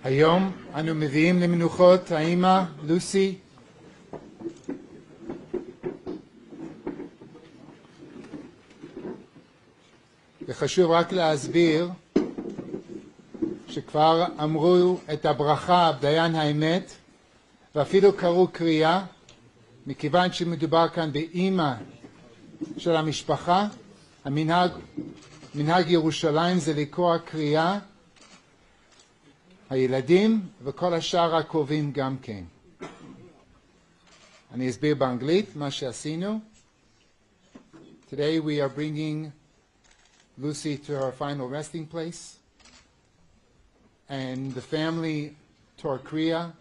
היום אנו מביאים למנוחות האמא לוסי וחשוב רק להסביר שכבר אמרו את הברכה בדיין האמת ואפילו קראו קריאה, מכיוון שמדובר כאן באמא של המשפחה. מנהג ירושלים זה לקרוא קריאה, הילדים וכל השאר הקרובים גם כן. אני אסביר באנגלית מה שעשינו. Today we are bringing Lucy to her final resting place and the family tore kriya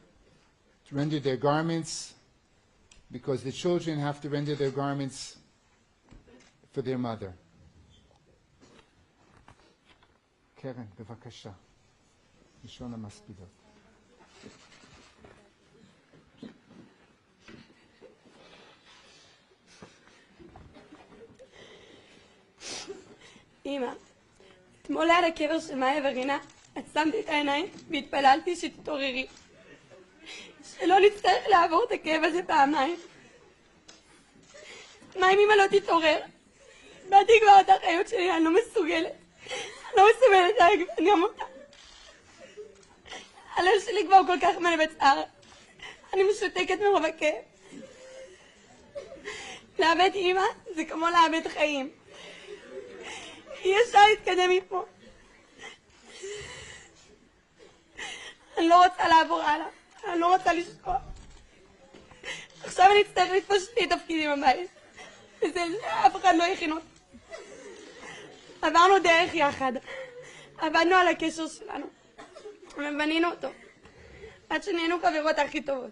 to render their garments because the children have to render their garments for their mother. קרן, בבקשה. ראשון המספידות. אמא, אתמול על הקבר של מאיה ורינה, עצמתי את העיניים והתפללתי שתתעוררי. שלא נצטרך לעבור את הכאב הזה פעמיים. מה אם אמא לא תתעורר? באתי כבר את החיות שלי, אני לא מסוגלת. אני לא מסוגלת גם אותה. הלב שלי כבר כל כך מלא בצער. אני משותקת מרוב הכאב. לאבד אמא זה כמו לאבד חיים. אי אפשר להתקדם מפה. אני לא רוצה לעבור הלאה. אני לא רוצה לשכוח. עכשיו אני אצטרך לתפוס שתי תפקידים בבית. וזה אף אחד לא יכין אותי. עברנו דרך יחד. עבדנו על הקשר שלנו. ובנינו אותו. עד שנהיינו חברות הכי טובות.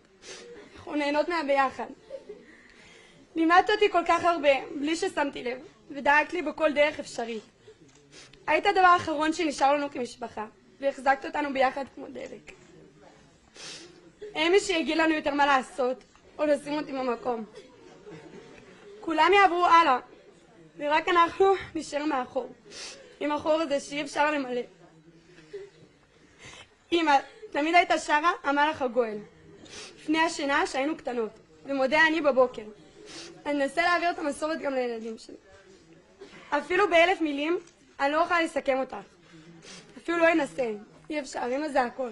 אנחנו נהנות מהביחד. לימדת אותי כל כך הרבה, בלי ששמתי לב, ודאגת לי בכל דרך אפשרית. היית הדבר האחרון שנשאר לנו כמשפחה, והחזקת אותנו ביחד כמו דבק. אין מי שיגיד לנו יותר מה לעשות, או לשים אותי במקום. כולם יעברו הלאה, ורק אנחנו נשאר מאחור, עם החור הזה שאי אפשר למלא. אמא, תמיד הייתה שרה המלאך הגואל. לפני השינה שהיינו קטנות, ומודה אני בבוקר. אני אנסה להעביר את המסורת גם לילדים שלי. אפילו ב1000 מילים, אני לא אוכל לסכם אותך. אפילו לא אנסה, אי אפשר, אמא זה הכל.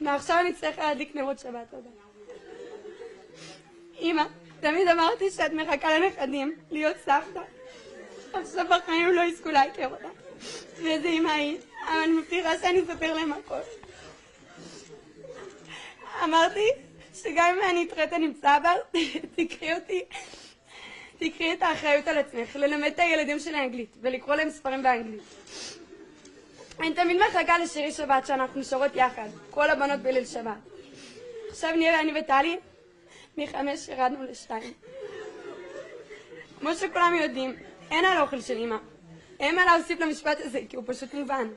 מעכשיו אני צריך להדליק נרות שבת, תודה. אמא, תמיד אמרתי שאת מחכה לנכדים, להיות סבתא. עכשיו בחיים לא יזכו להכיר אותה. ואיזה אמא היית, אבל אני מבטיחה שאני אספר להם הכל. אמרתי שגם אם אני אתראה את הנמצא בה, תקחי את האחריות על עצמך, ללמד את הילדים שלי אנגלית, ולקרוא להם ספרים באנגלית. אני תמיד מחכה לשירי שבת שאנחנו שרות יחד, כל הבנות בליל שבת. עכשיו נראה אני וטלי, מ5 ירדנו ל2. כמו שכולם יודעים, אין על האוכל של אמא. אין מה להוסיף למשפט הזה, כי הוא פשוט מובן.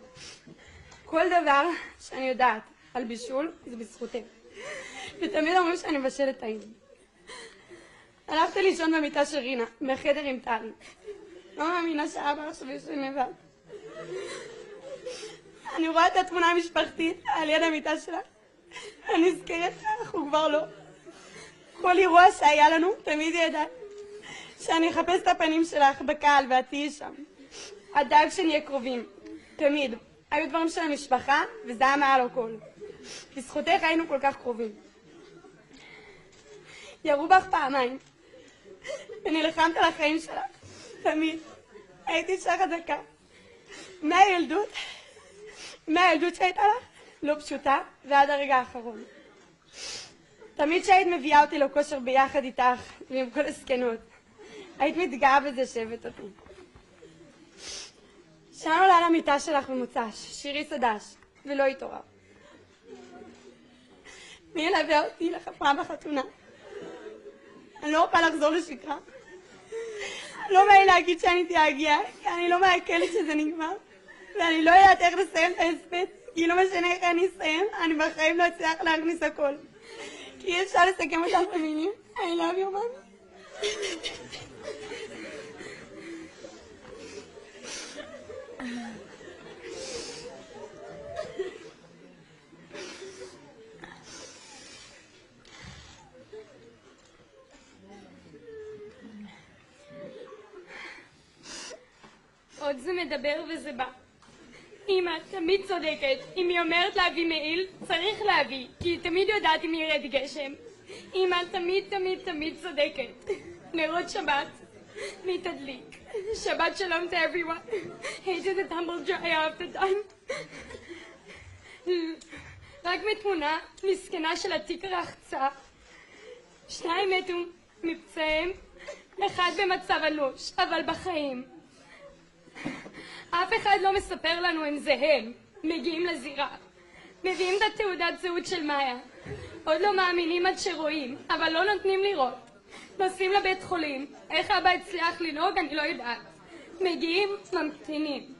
כל דבר שאני יודעת על בישול, זה בזכותך. ותמיד אומרים שאני מבשלת טעים. הלכתי לישון במיטה של רינה, בחדר עם טלי. לא מאמינה שאבא עכשיו ישן לבד. אני רואה את התמונה המשפחתית על יד המיטה שלה. אני נזכרת, אנחנו כבר לא. כל אירוע שהיה לנו, תמיד ידעת שאני אחפש את הפנים שלך בקהל ואת תהיי שם. הדאג שנהיה קרובים. תמיד. היו דברים של המשפחה, וזה היה מעל הכל. בזכותך היינו כל כך קרובים. ירו בך פעמיים. ונלחמת על החיים שלך. תמיד. הייתי אישה חזקה. מהילדות שהייתה לך, לא פשוטה, ועד הרגע האחרון. תמיד שהיית מביאה אותי לכושר ביחד איתך, ועם כל הסכנות. היית מתגאה בזה שהבאת אותי. שם עולה למיטה שלך במוצ"ש, שירי סדש, ולא התעורר. מי ילווה אותי לחפרה בחתונה? אני לא אוכל לחזור לשקרה. לא בא לי להגיד שאני תיאגיה, כי אני לא מעכלת שזה נגמר. ואני לא יודעת איך לסיים את ההספט, כי לא משנה איך אני אסיים, אני בחיים לא אצליח להכניס הכל. כי אי אפשר לסכם אותם במילים. I love you, mommy. שעות זה מדבר וזה בא. אמא תמיד צודקת, אם היא אומרת להביא מעיל, צריך להביא, כי היא תמיד יודעת אם ירד גשם. אמא תמיד תמיד תמיד צודקת. נרות שבת, מתדליק. שבת שלום to everyone. Hated the tumble dry off the time. רק מתמונה מסכנה של התיק רחצה. 2 מתו מפצעיהם, 1 במצב אנוש, אבל בחיים. אף אחד לא מספר לנו אם זה הם. מגיעים לזירה, מביאים את התעודת זהות של מאיה. עוד לא מאמינים עד שרואים, אבל לא נותנים לראות. נוסעים לבית חולים, איך אבא הצליח לנהוג אני לא יודעת. מגיעים, ממתינים.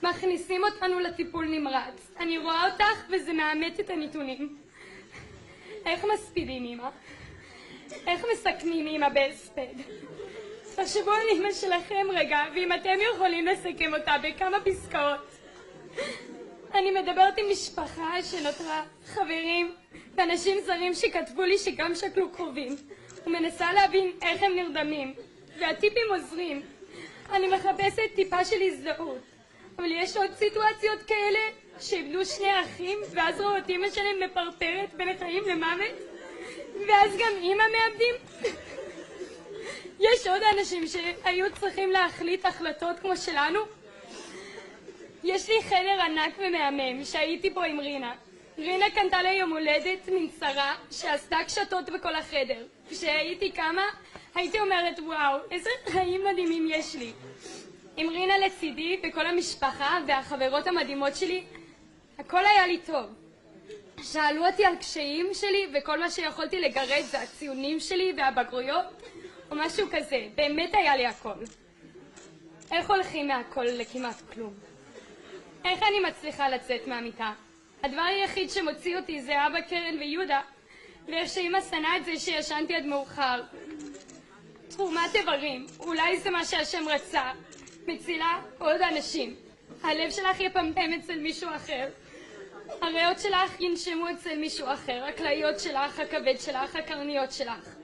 מכניסים אותנו לטיפול נמרץ. אני רואה אותך וזה מאמת את הנתונים. איך מספידים אמא? איך מסכמים אמא בהספד? תחשבו על אמא שלכם רגע, ואם אתם יכולים לסכם אותה בכמה פסקאות. אני מדברת עם משפחה שנותרה, חברים ואנשים זרים שכתבו לי שגם שקלו קרובים, ומנסה להבין איך הם נרדמים, והטיפים עוזרים. אני מחפשת טיפה של הזדהות, אבל יש עוד סיטואציות כאלה שאיבדו 2 אחים ואז ראו את אמא שלהם מפרפרת בין החיים למוות, ואז גם אמא מאבדים. יש עוד אנשים שהיו צריכים להחליט החלטות כמו שלנו. יש לי חדר ענק ומהמם שהייתי בו עם רינה. רינה קנתה לי יום הולדת מנצרה שעשתה קשתות בכל החדר. כשהייתי קמה הייתי אומרת וואו, איזה חיים מדהימים יש לי. עם רינה לצידי וכל המשפחה והחברות המדהימות שלי, הכל היה לי טוב. שאלו אותי על קשיים שלי וכל מה שיכולתי לגרד זה הציונים שלי והבגרויות או משהו כזה. באמת היה לי הכל. איך הולכים מהכל לכמעט כלום? איך אני מצליחה לצאת מהמיטה? הדבר היחיד שמוציא אותי זה אבא, קרן ויהודה, ואיך שאמא שנאה את זה שישנתי עד מאוחר. תרומת איברים, אולי זה מה שהשם רצה. מצילה עוד אנשים. הלב שלך יפמפם אצל מישהו אחר. הריאות שלך ינשמו אצל מישהו אחר. הכליות שלך, הכבד שלך, הקרניות שלך.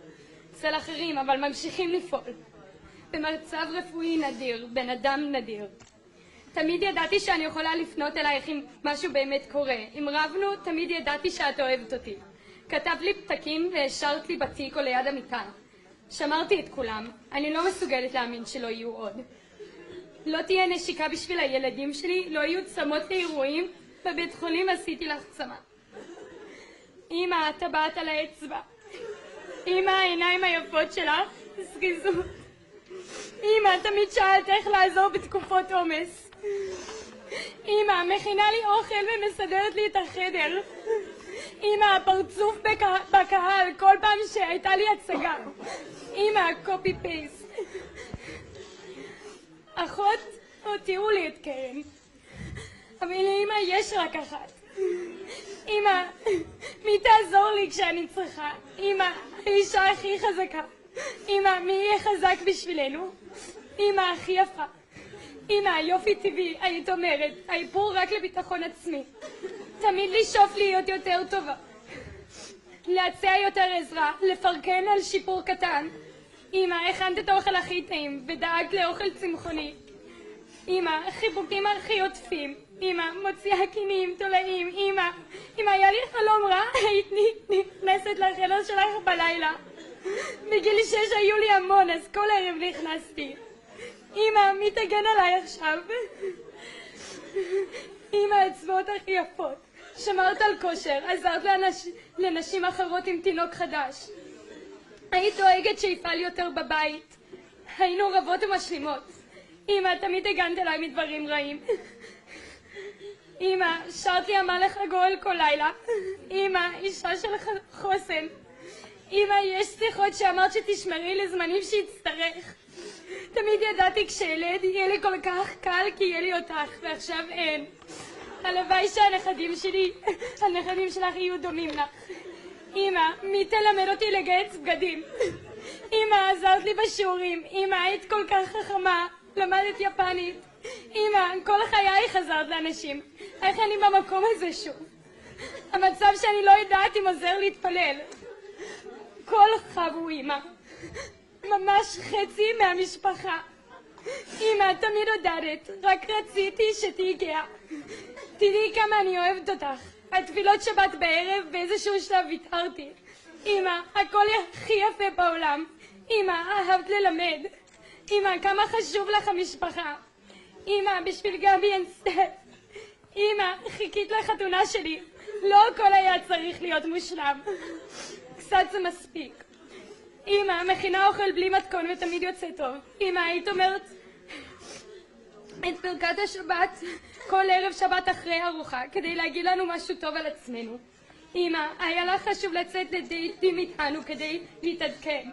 אצל אחרים, אבל ממשיכים לפעול. במצב רפואי נדיר, בן אדם נדיר. תמיד ידעתי שאני יכולה לפנות אלייך אם משהו באמת קורה. אם רבנו, תמיד ידעתי שאת אוהבת אותי. כתב לי פתקים והשארת לי בתיק או ליד המיטה. שמרתי את כולם. אני לא מסוגלת להאמין שלא יהיו עוד. לא תהיה נשיקה בשביל הילדים שלי, לא יהיו צמות לאירועים, בבית חולים עשיתי לך צמה. אמא, טבעת על האצבע. אמא, העיניים היפות שלך, זריזות. אמא, תמיד שאלת איך לעזור בתקופות עומס. אמא, מכינה לי אוכל ומסדרת לי את החדר. אמא, הפרצוף בקהל כל פעם שהייתה לי הצגה. אמא, קופי פייסט. אחות, הותירו לי את קרן. אבל לאמא יש רק אחת. אמא, מי תעזור לי כשאני צריכה? אמא, האישה הכי חזקה. אמא, מי יהיה חזק בשבילנו? אמא הכי יפה. אמא, יופי טבעי, היית אומרת, האיפור רק לביטחון עצמי. תמיד לשאוף להיות יותר טובה. להציע יותר עזרה, לפרקן על שיפור קטן. אמא, הכנת את האוכל הכי טעים ודאגת לאוכל צמחוני. אמא, חיבוקים הכי עוטפים. אמא, מוציאה קינים, תולעים. אמא, היה לי חלום רע, היית נכנסת לחדר שלך בלילה. בגיל 6 היו לי המון, אז כל ערב נכנסתי. אמא, מי תגן עליי עכשיו? אמא, האצבעות הכי יפות. שמרת על כושר, עזרת לנשים אחרות עם תינוק חדש. היית דואגת שיפעל יותר בבית. היינו רבות ומשלימות. אמא, תמיד הגנת אליי מדברים רעים. אמא, שרת לי המלך הגואל כל לילה. אמא, אישה של חוסן. אמא, יש שיחות שאמרת שתשמרי לזמנים שיצטרך. תמיד ידעתי כשילד יהיה לי כל כך קל כי יהיה לי אותך, ועכשיו אין. הלוואי שהנכדים שלי, הנכדים שלך יהיו דומים לך. אמא, מי תלמד אותי לגייס בגדים? אמא, עזרת לי בשיעורים. אמא, היית כל כך חכמה. למדת יפנית. אמא, כל חייך עזרת לאנשים. איך אני במקום הזה שוב? המצב שאני לא יודעת אם עוזר להתפלל. כל חב הוא אמא. ממש חצי מהמשפחה. אמא, תמיד הודדת, רק רציתי שתהי גאה. תדעי כמה אני אוהבת אותך. התפילות שבת בערב באיזשהו שלב ויתרתי. אמא, הכל הכי יפה בעולם. אמא, אהבת ללמד. אמא, כמה חשוב לך המשפחה. אמא, בשביל גבי אין סטף. אמא, חיכית לחתונה שלי. לא הכל היה צריך להיות מושלם. קצת זה מספיק. אמא, מכינה אוכל בלי מתכון ותמיד יוצא טוב. אמא, היית אומרת את ברכת השבת כל ערב שבת אחרי ארוחה כדי להגיד לנו משהו טוב על עצמנו. אמא, היה לך חשוב לצאת לדייטים איתנו כדי להתעדכן.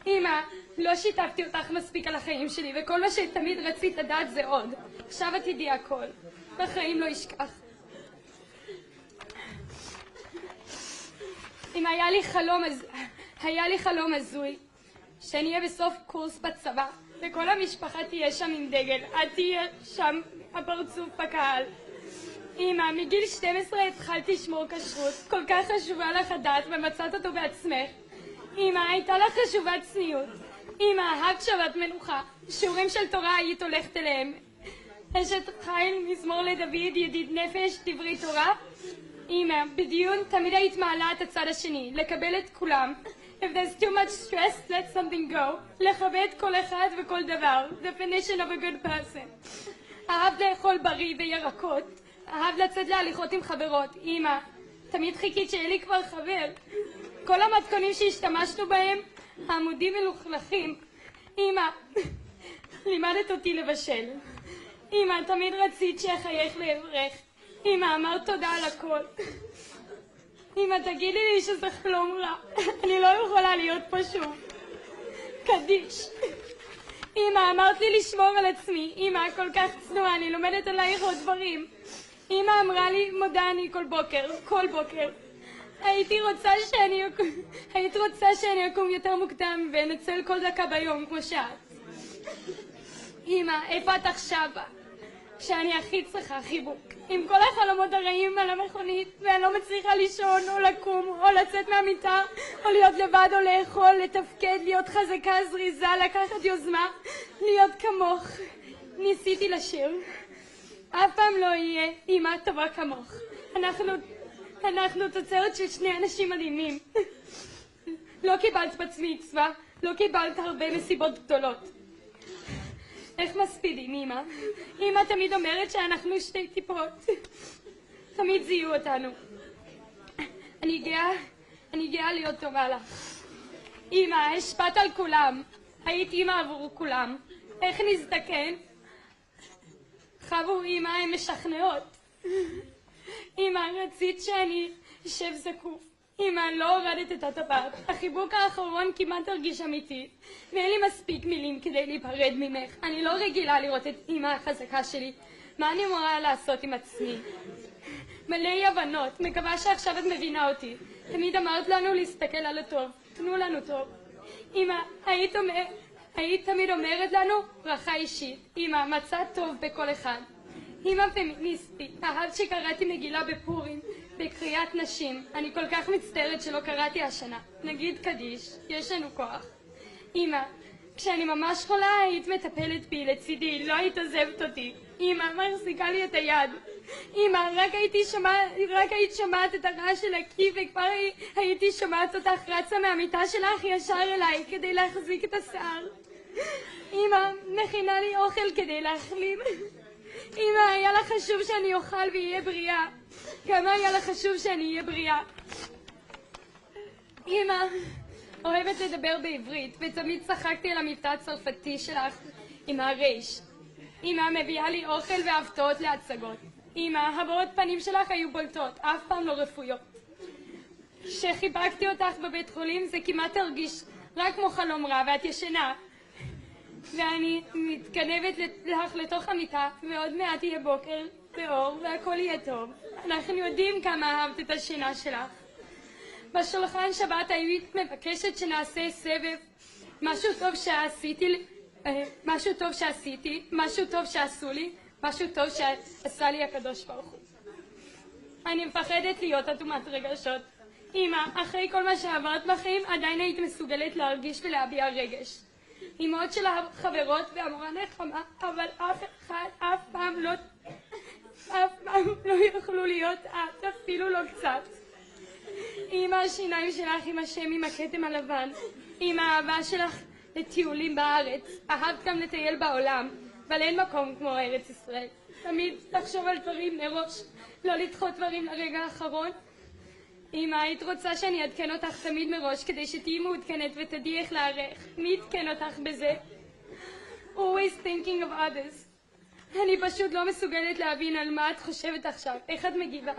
אמא, לא שיתפתי אותך מספיק על החיים שלי וכל מה שתמיד רצית לדעת זה עוד. עכשיו את תדעי הכל. בחיים לא אשכח. אם היה לי חלום הזוי שאני אהיה בסוף קורס בצבא וכל המשפחה תהיה שם עם דגל, את תהיה שם הפרצוף בקהל. אמא, מגיל 12 התחלתי לשמור כשרות, כל כך חשובה לך הדת ומצאת אותו בעצמך. אמא, הייתה לך חשובה צניעות. אמא, אהבת שבת מנוחה, שיעורים של תורה היית הולכת אליהם. אשת חיל, מזמור לדוד, ידיד נפש, דברי תורה. אמא, בדיון תמיד היית מעלה את הצד השני, לקבל את כולם. If there's too much stress, let something go. לכבד כל אחד וכל דבר. Definition of a good person. אהבת לאכול בריא וירקות. אהבת לצאת להליכות עם חברות. אמא, תמיד חיכית שיהיה לי כבר חבר. כל המתכונים שהשתמשנו בהם, העמודים מלוכלכים. אמא, לימדת אותי לבשל. אמא, תמיד רצית שיחייך לעברך. אמא, אמרת תודה על הכל. אמא, תגידי לי שזה חלום רע. אני לא יכולה להיות פה שוב. קדיש. אמא, אמרת לי לשמור על עצמי. אמא, כל כך צנועה, אני לומדת עלייך עוד דברים. אמא אמרה לי, מודה אני כל בוקר. היית רוצה שאני אקום יותר מוקדם ואנצל כל דקה ביום כמו שאת. אמא, איפה את עכשיו? שאני הכי צריכה חיבוק. עם כל החלומות הרעים על המכונית ואני לא מצליחה לישון או לקום או לצאת מהמיטה או להיות לבד או לאכול, לתפקד, להיות חזקה, זריזה, לקחת יוזמה, להיות כמוך. ניסיתי לשיר. אף פעם לא יהיה אמא טובה כמוך. אנחנו תוצרת של שני אנשים מדהימים. לא קיבלת מצווה, לא קיבלת הרבה מסיבות גדולות. איך מספידים, אמא? אמא תמיד אומרת שאנחנו שתי טיפות. תמיד זיהו אותנו. אני גאה להיות טובה לך. אמא, השפעת על כולם. היית אמא עבור כולם. איך נזדקן? חבור אמא, הן משכנעות. אמא, רצית שאני אשב זקוף. אמא, לא הורדת את הטבעת. החיבוק האחרון כמעט הרגיש אמיתי. ואין לי מספיק מילים כדי להיפרד ממך. אני לא רגילה לראות את אמא החזקה שלי. מה אני אמורה לעשות עם עצמי? מלא הבנות. מקווה שעכשיו את מבינה אותי. תמיד אמרת לנו להסתכל על הטוב. תנו לנו טוב. אמא, היית תמיד אומרת לנו ברכה אישית. אמא, מצאת טוב בכל אחד. אמא פמיניסטית, אהבת שקראתי מגילה בפורים, בקריאת נשים. אני כל כך מצטערת שלא קראתי השנה. נגיד קדיש, יש לנו כוח. אמא, כשאני ממש חולה היית מטפלת בי לצידי, לא היית עוזבת אותי. אמא, מחזיקה לי את היד. אמא, רק היית שומעת את הרעש של הקי וכבר הייתי שומעת אותך רצה מהמיטה שלך ישר אליי כדי להחזיק את השיער. אמא, מכינה לי אוכל כדי להחלים. אמא, היה לך חשוב שאני אוכל ויהיה בריאה. כמה היה לך חשוב שאני אהיה בריאה. אמא, אוהבת לדבר בעברית ותמיד צחקתי על המבטא הצרפתי שלך עם הרייש. אמא, מביאה לי אוכל והפתעות להצגות. אמא, הבעות פנים שלך היו בולטות, אף פעם לא רפויות. כשחיבקתי אותך בבית חולים זה כמעט הרגיש רק כמו חלום רע ואת ישנה. ואני מתכנבת לך לתוך המיטה ועוד מעט יהיה בוקר באור והכל יהיה טוב. אנחנו יודעים כמה אהבת את השינה שלך. בשולחן שבת היית מבקשת שנעשה סבב. משהו טוב שעשיתי, משהו טוב שעשו לי, משהו טוב שעשה לי הקדוש ברוך הוא. אני מפחדת להיות אטומת רגשות. אמא, אחרי כל מה שעברת בחיים עדיין היית מסוגלת להרגיש ולהביע רגש. אמהות של החברות והמורה נחמה, אבל אף אחד אף פעם לא יכלו להיות את, אפילו לא קצת. עם השיניים שלך, עם השם, עם הכתם הלבן, עם האהבה שלך לטיולים בארץ, אהבת גם לטייל בעולם, אבל אין מקום כמו ארץ ישראל. תמיד לחשוב על דברים מראש, לא לדחות דברים לרגע האחרון. אמא, היית רוצה שאני אעדכן אותך תמיד מראש כדי שתהיי מעודכנת ותדעי איך להערך. מי עדכן אותך בזה? Always thinking of others. אני פשוט לא מסוגלת להבין על מה את חושבת עכשיו, איך את מגיבה.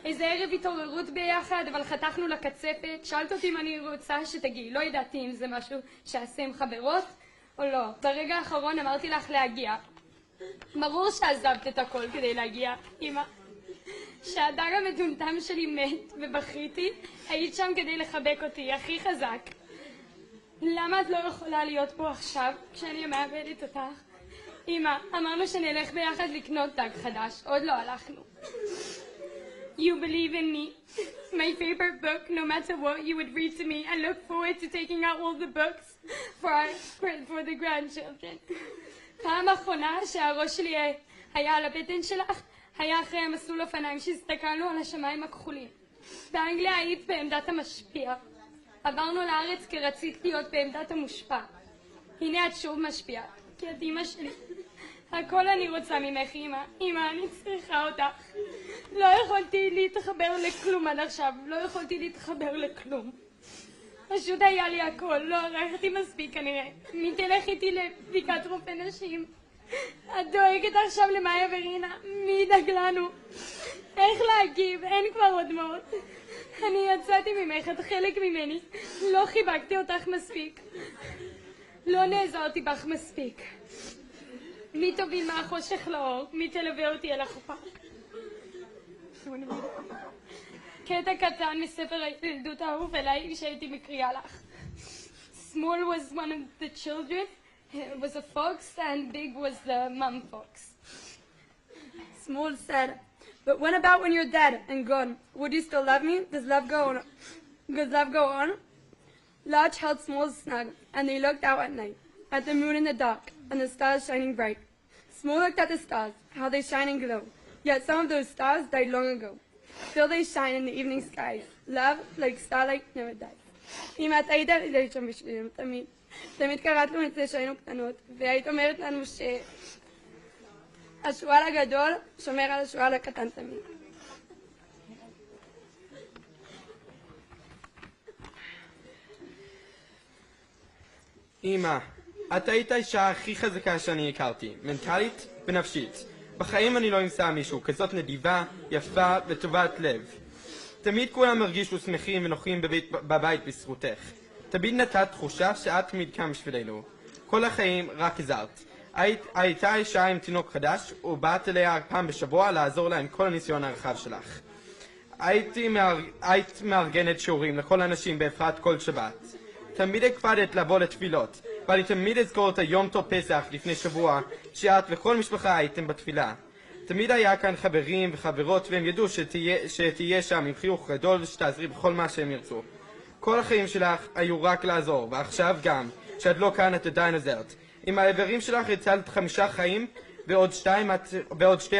איזה ערב התעוררות ביחד, אבל חתכנו לקצפת, שאלת אותי אם אני רוצה שתגיעי, לא ידעתי אם זה משהו שעשה עם חברות או לא. ברגע האחרון אמרתי לך להגיע. ברור שעזבת את הכל כדי להגיע, אמא. שהדג המטומטם שלי מת ובכיתי, היית שם כדי לחבק אותי, הכי חזק. למה את לא יכולה להיות פה עכשיו כשאני מאבדת אותך? אמא, אמרנו שנלך ביחד לקנות דג חדש, עוד לא הלכנו. You believe in me. My favorite book, no matter what you would read to me. I look forward to taking out all the books for the grandchildren. פעם אחרונה שהראש שלי היה על הבטן שלך, היה אחרי המסלול אופניים שהסתכלנו על השמיים הכחולים. באנגליה היית בעמדת המשפיע. עברנו לארץ כי רצית להיות בעמדת המושפע. הנה את שוב משפיעה, כי את אמא שלי. הכל אני רוצה ממך, אמא. אמא, אני צריכה אותך. לא יכולתי להתחבר לכלום עד עכשיו. לא יכולתי להתחבר לכלום. פשוט היה לי הכל. לא ערכתי מספיק כנראה. מי תלך איתי לבדיקת רופא נשים? את דואגת עכשיו למאיה ורינה. מי ידאג לנו? איך להגיב? אין כבר עוד דמעות. אני יצאתי ממך, את חלק ממני. לא חיבקתי אותך מספיק. לא נעזרתי בך מספיק. מי תוביל מהחושך לאור? מי תלווה אותי אל החופה? קטע קטן מספר הילדות האהוב אליי שהייתי מקריאה לך. Small was one of the children, it was a fox, and Big was the mum fox. Small said, but what about when you're dead and gone? Would you still love me? Does love go on? Does love go on? Large held Small snug, and they looked out at night, at the moon in the dark, and the stars shining bright. Small looked at the stars, how they shine and glow. Yet some of those stars died long ago. Still they shine in the evening skies. Love, like starlight, never dies. אם את היית היית שם בשבילנו תמיד. תמיד קראת לנו את זה שהיינו קטנות, והיית אומרת לנו שהשועל הגדול שומר על השועל הקטן תמיד. אמא, את היית האישה הכי חזקה שאני הכרתי, מנטלית ונפשית. בחיים אני לא אמצא מישהו כזאת נדיבה, יפה וטובת לב. תמיד כולם הרגישו שמחים ונוחים בבית בזכותך. תמיד נתת תחושה שאת תמיד כאן בשבילנו. כל החיים רק עזרת. הייתה אישה עם תינוק חדש, ובאת אליה פעם בשבוע לעזור לה עם כל הניסיון הרחב שלך. היית מארגנת שיעורים לכל האנשים באפרת כל שבת. תמיד הקפדת לבוא לתפילות, ואני תמיד אזכור את היום טוב פסח לפני שבוע, שאת וכל משפחה הייתם בתפילה. תמיד היה כאן חברים וחברות, והם ידעו שתהיה שם עם חיוך גדול ושתעזרי בכל מה שהם ירצו. כל החיים שלך היו רק לעזור, ועכשיו גם, שאת לא כאן את עדיין עזרת. עם האיברים שלך הצלת 5 חיים, ועוד 2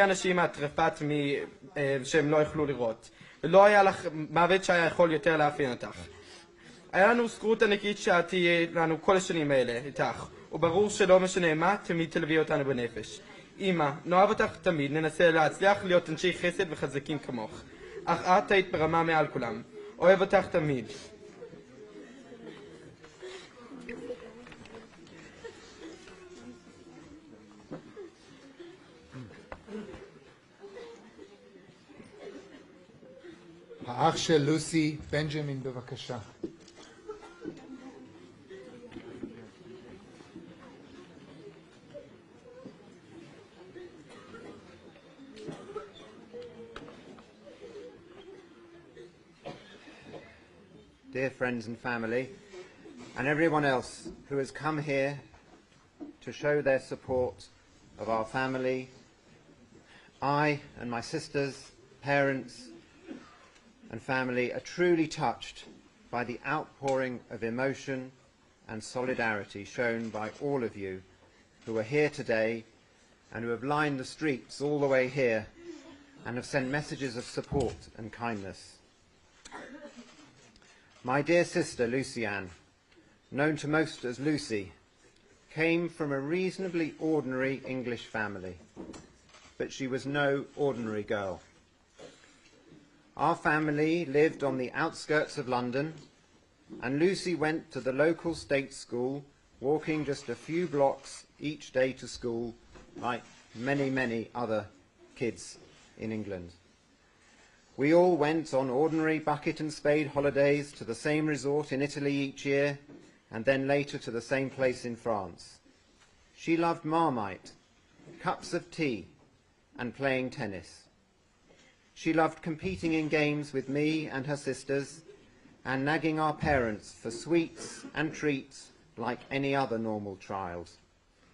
אנשים את רפאת שהם לא יכלו לראות. ולא היה לך מוות שהיה יכול יותר לאפיין אותך. היה לנו זכות ענקית שאת תהיה לנו כל השנים האלה איתך, וברור שלא משנה מה, תמיד תלווי אותנו בנפש. אמא, נאהב אותך תמיד, ננסה להצליח להיות אנשי חסד וחזקים כמוך. אך את היית ברמה מעל כולם. אוהב אותך תמיד. האח של לוסי, בנג'מין, בבקשה. Dear friends and family, and everyone else who has come here to show their support of our family, I and my sisters, parents and family are truly touched by the outpouring of emotion and solidarity shown by all of you who are here today and who have lined the streets all the way here and have sent messages of support and kindness. My dear sister Lucy-Anne, known to most as Lucy, came from a reasonably ordinary English family, but she was no ordinary girl. Our family lived on the outskirts of London, and Lucy went to the local state school, walking just a few blocks each day to school, like many, many other kids in England. We all went on ordinary bucket and spade holidays to the same resort in Italy each year, and then later to the same place in France. She loved Marmite, cups of tea, and playing tennis. She loved competing in games with me and her sisters, and nagging our parents for sweets and treats like any other normal child.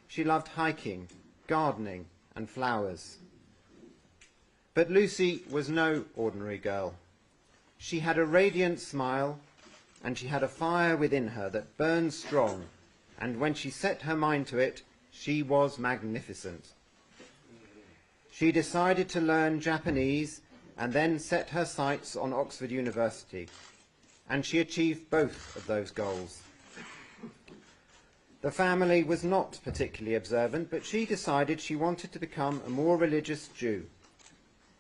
She loved hiking, gardening, and flowers. But Lucy was no ordinary girl. She had a radiant smile, and she had a fire within her that burned strong, and when she set her mind to it, she was magnificent. She decided to learn Japanese and then set her sights on Oxford University, and she achieved both of those goals. The family was not particularly observant, but she decided she wanted to become a more religious Jew.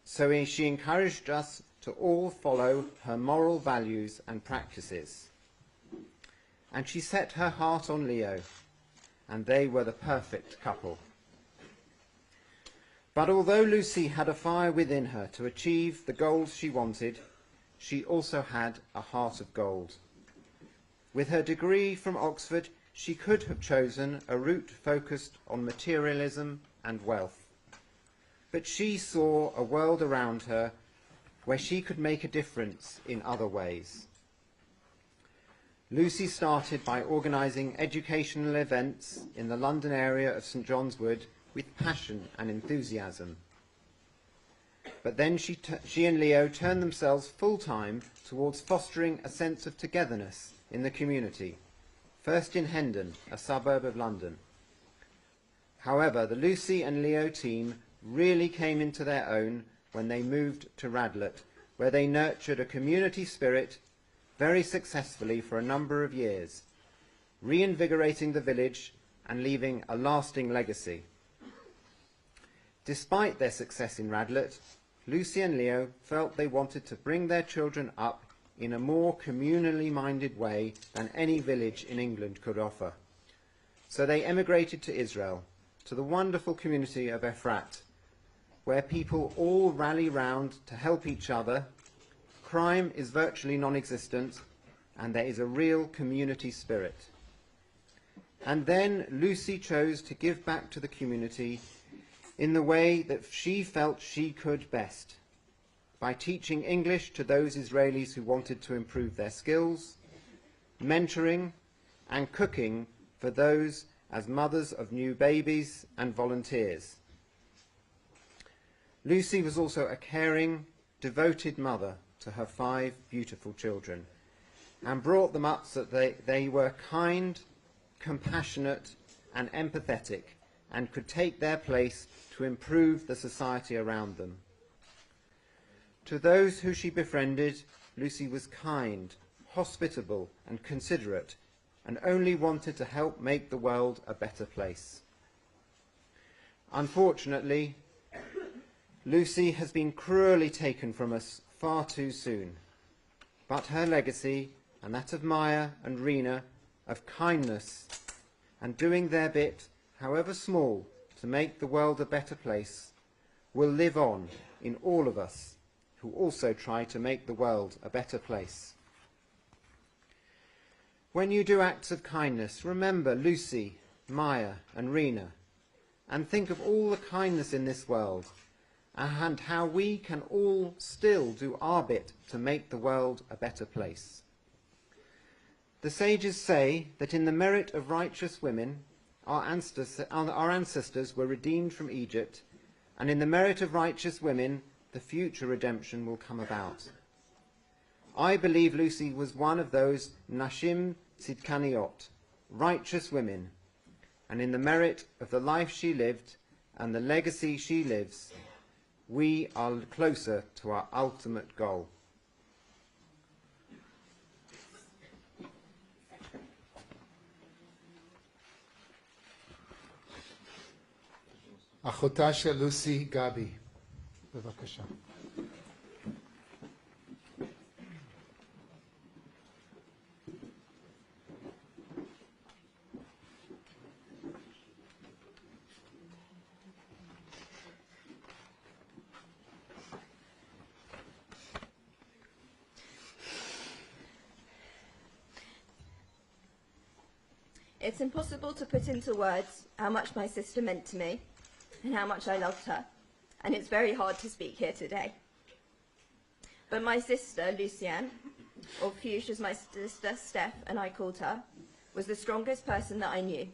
So she encouraged us to all follow her moral values and practices. And she set her heart on Leo, and they were the perfect couple. But although Lucy had a fire within her to achieve the goals she wanted, she also had a heart of gold. With her degree from Oxford, she could have chosen a route focused on materialism and wealth. But she saw a world around her where she could make a difference in other ways. Lucy started by organising educational events in the London area of St John's Wood with passion and enthusiasm. But then she and Leo turned themselves full-time towards fostering a sense of togetherness in the community, first in Hendon, a suburb of London. However, the Lucy and Leo team really came into their own when they moved to Radlett, where they nurtured a community spirit very successfully for a number of years, reinvigorating the village and leaving a lasting legacy. Despite their success in Radlett, Lucy and Leo felt they wanted to bring their children up in a more communally minded way than any village in England could offer. So they emigrated to Israel, to the wonderful community of Efrat, where people all rally round to help each other, crime is virtually non-existent, and there is a real community spirit. And then Lucy chose to give back to the community in the way that she felt she could best, by teaching English to those Israelis who wanted to improve their skills, mentoring and cooking for those as mothers of new babies and volunteers. Lucy was also a caring, devoted mother to her 5 beautiful children, and brought them up so that they were kind, compassionate and empathetic, and could take their place to improve the society around them. To those who she befriended, Lucy was kind, hospitable and considerate, and only wanted to help make the world a better place. Unfortunately, Lucy has been cruelly taken from us far too soon, but her legacy, and that of Maya and Rena, of kindness and doing their bit, however small, to make the world a better place, will live on in all of us who also try to make the world a better place. When you do acts of kindness, remember Lucy, Maya and Rena, and think of all the kindness in this world, and how we can all still do our bit to make the world a better place. The sages say that in the merit of righteous women, our ancestors were redeemed from Egypt, and in the merit of righteous women, the future redemption will come about. I believe Lucy was one of those Nashim Tzidkaniot, righteous women, and in the merit of the life she lived and the legacy she lives, we are closer to our ultimate goal. אחותה של לוסי, גבי, בבקשה. It's impossible to put into words how much my sister meant to me and how much I loved her, and it's very hard to speak here today. But my sister, Lucienne, or Fuchs as my sister Steph and I called her, was the strongest person that I knew.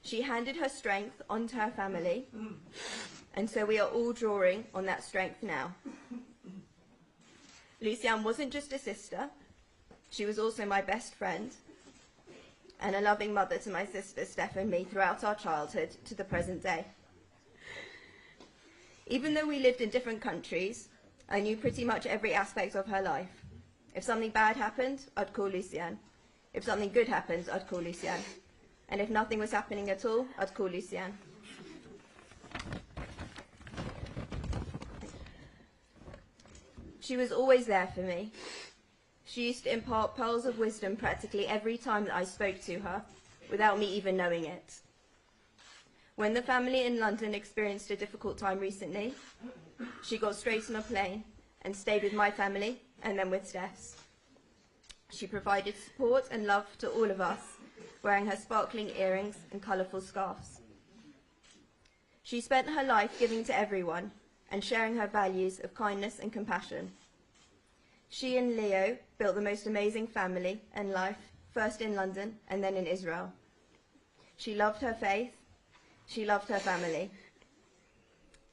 She handed her strength onto her family, and so we are all drawing on that strength now. Lucienne wasn't just a sister, she was also my best friend, and a loving mother to my sister Steph and me throughout our childhood to the present day. Even though we lived in different countries, I knew pretty much every aspect of her life. If something bad happened, I'd call Lucienne. If something good happened, I'd call Lucienne. And if nothing was happening at all, I'd call Lucienne. She was always there for me. She used to impart pearls of wisdom practically every time that I spoke to her, without me even knowing it. When the family in London experienced a difficult time recently, she got straight on a plane and stayed with my family and then with Steph's. She provided support and love to all of us, wearing her sparkling earrings and colourful scarves. She spent her life giving to everyone and sharing her values of kindness and compassion. She and Leo built the most amazing family and life, first in London and then in Israel. She loved her faith. She loved her family.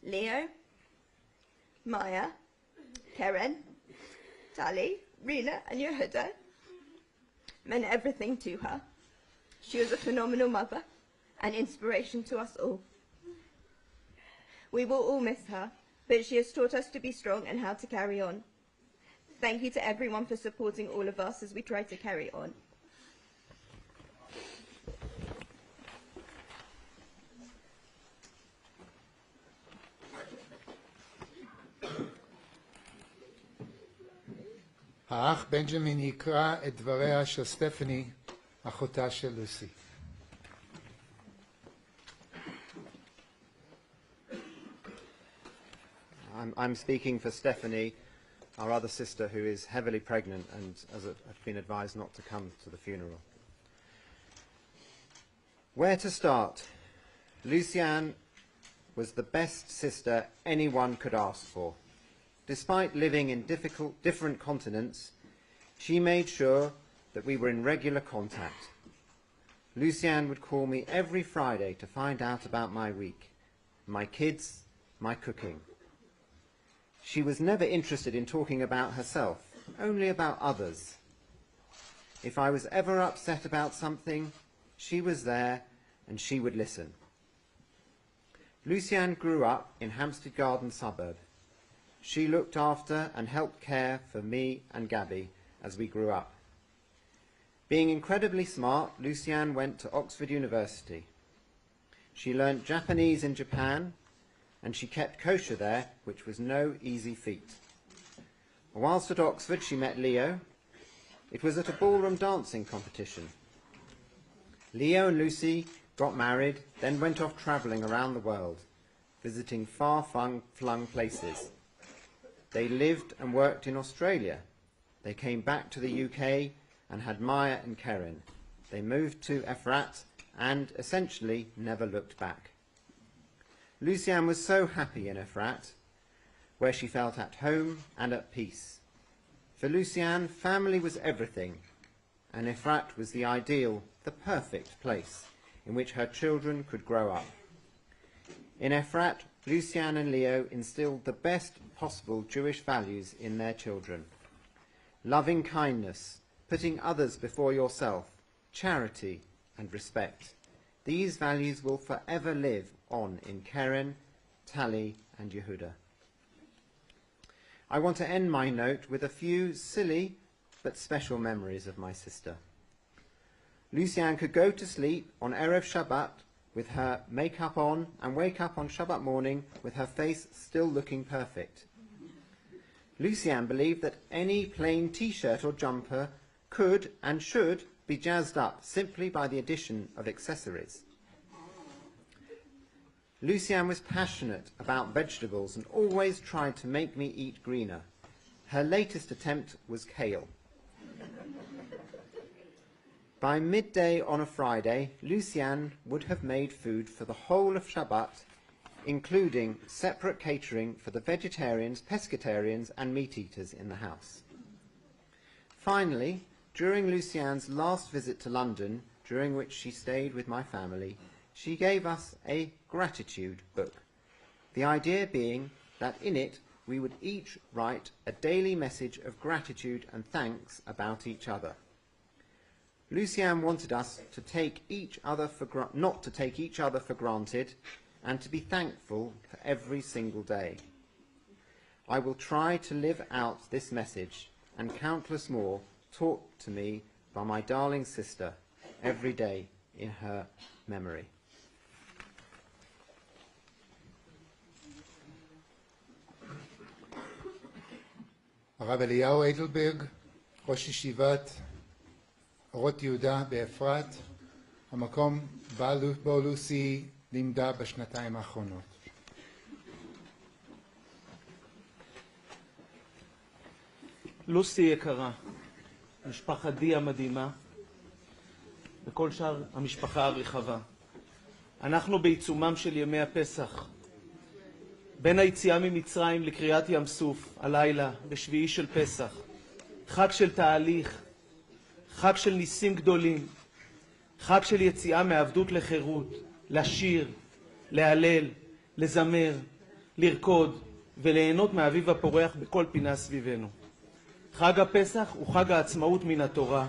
Leo, Maya, Keren, Tali, Rina and Yehuda meant everything to her. She was a phenomenal mother and inspiration to us all. We will all miss her, but she has taught us to be strong and how to carry on. Thank you to everyone for supporting all of us as we try to carry on. האח בנג'מין יקרא את דבריה של סטפני, אחותה של לוסי. I'm speaking for Stephanie, our other sister, who is heavily pregnant and has been advised not to come to the funeral. Where to start? Lucienne was the best sister anyone could ask for. Despite living in different continents, she made sure that we were in regular contact. Lucienne would call me every Friday to find out about my week, my kids, my cooking. She was never interested in talking about herself, only about others. If I was ever upset about something, she was there and she would listen. Lucienne grew up in Hampstead Garden suburb. She looked after and helped care for me and Gabby as we grew up. Being incredibly smart, Lucienne went to Oxford University. She learnt Japanese in Japan, and she kept kosher there, which was no easy feat. Whilst at Oxford, she met Leo. It was at a ballroom dancing competition. Leo and Lucy got married, then went off travelling around the world, visiting far-flung places. They lived and worked in Australia. They came back to the UK and had Maya and Keren. They moved to Efrat and essentially never looked back. Lucienne was so happy in Efrat, where she felt at home and at peace. For Lucienne, family was everything, and Efrat was the ideal, the perfect place in which her children could grow up. In Efrat, Lucienne and Leo instilled the best possible Jewish values in their children. Loving kindness, putting others before yourself, charity, and respect. These values will forever live on in Keren, Tali and Yehuda. I want to end my note with a few silly but special memories of my sister. Lucienne could go to sleep on Erev Shabbat with her makeup on and wake up on Shabbat morning with her face still looking perfect. Lucienne believed that any plain t-shirt or jumper could and should be jazzed up simply by the addition of accessories. Lucienne was passionate about vegetables and always tried to make me eat greener. Her latest attempt was kale. By midday on a Friday, Lucienne would have made food for the whole of Shabbat, including separate catering for the vegetarians, pescatarians and meat eaters in the house. Finally, during Lucienne's last visit to London, during which she stayed with my family, she gave us a gratitude book, the idea being that in it we would each write a daily message of gratitude and thanks about each other. Lucienne wanted us to take each other not to take each other for granted and to be thankful for every single day. I will try to live out this message and countless more taught to me by my darling sister every day in her memory. הרב אליהו איידלברג, ראש ישיבת אורות יהודה באפרת, המקום בו לוסי לימדה בשנתיים האחרונות. לוסי יקרה, משפחת די המדהימה, וכל שאר המשפחה הרחבה. אנחנו בעיצומם של ימי הפסח. בין היציאה ממצרים לקריאת ים סוף, הלילה, בשביעי של פסח. חג של תהליך, חג של ניסים גדולים, חג של יציאה מעבדות לחירות, לשיר, להלל, לזמר, לרקוד וליהנות מהאביב הפורח בכל פינה סביבנו. חג הפסח הוא חג העצמאות מן התורה,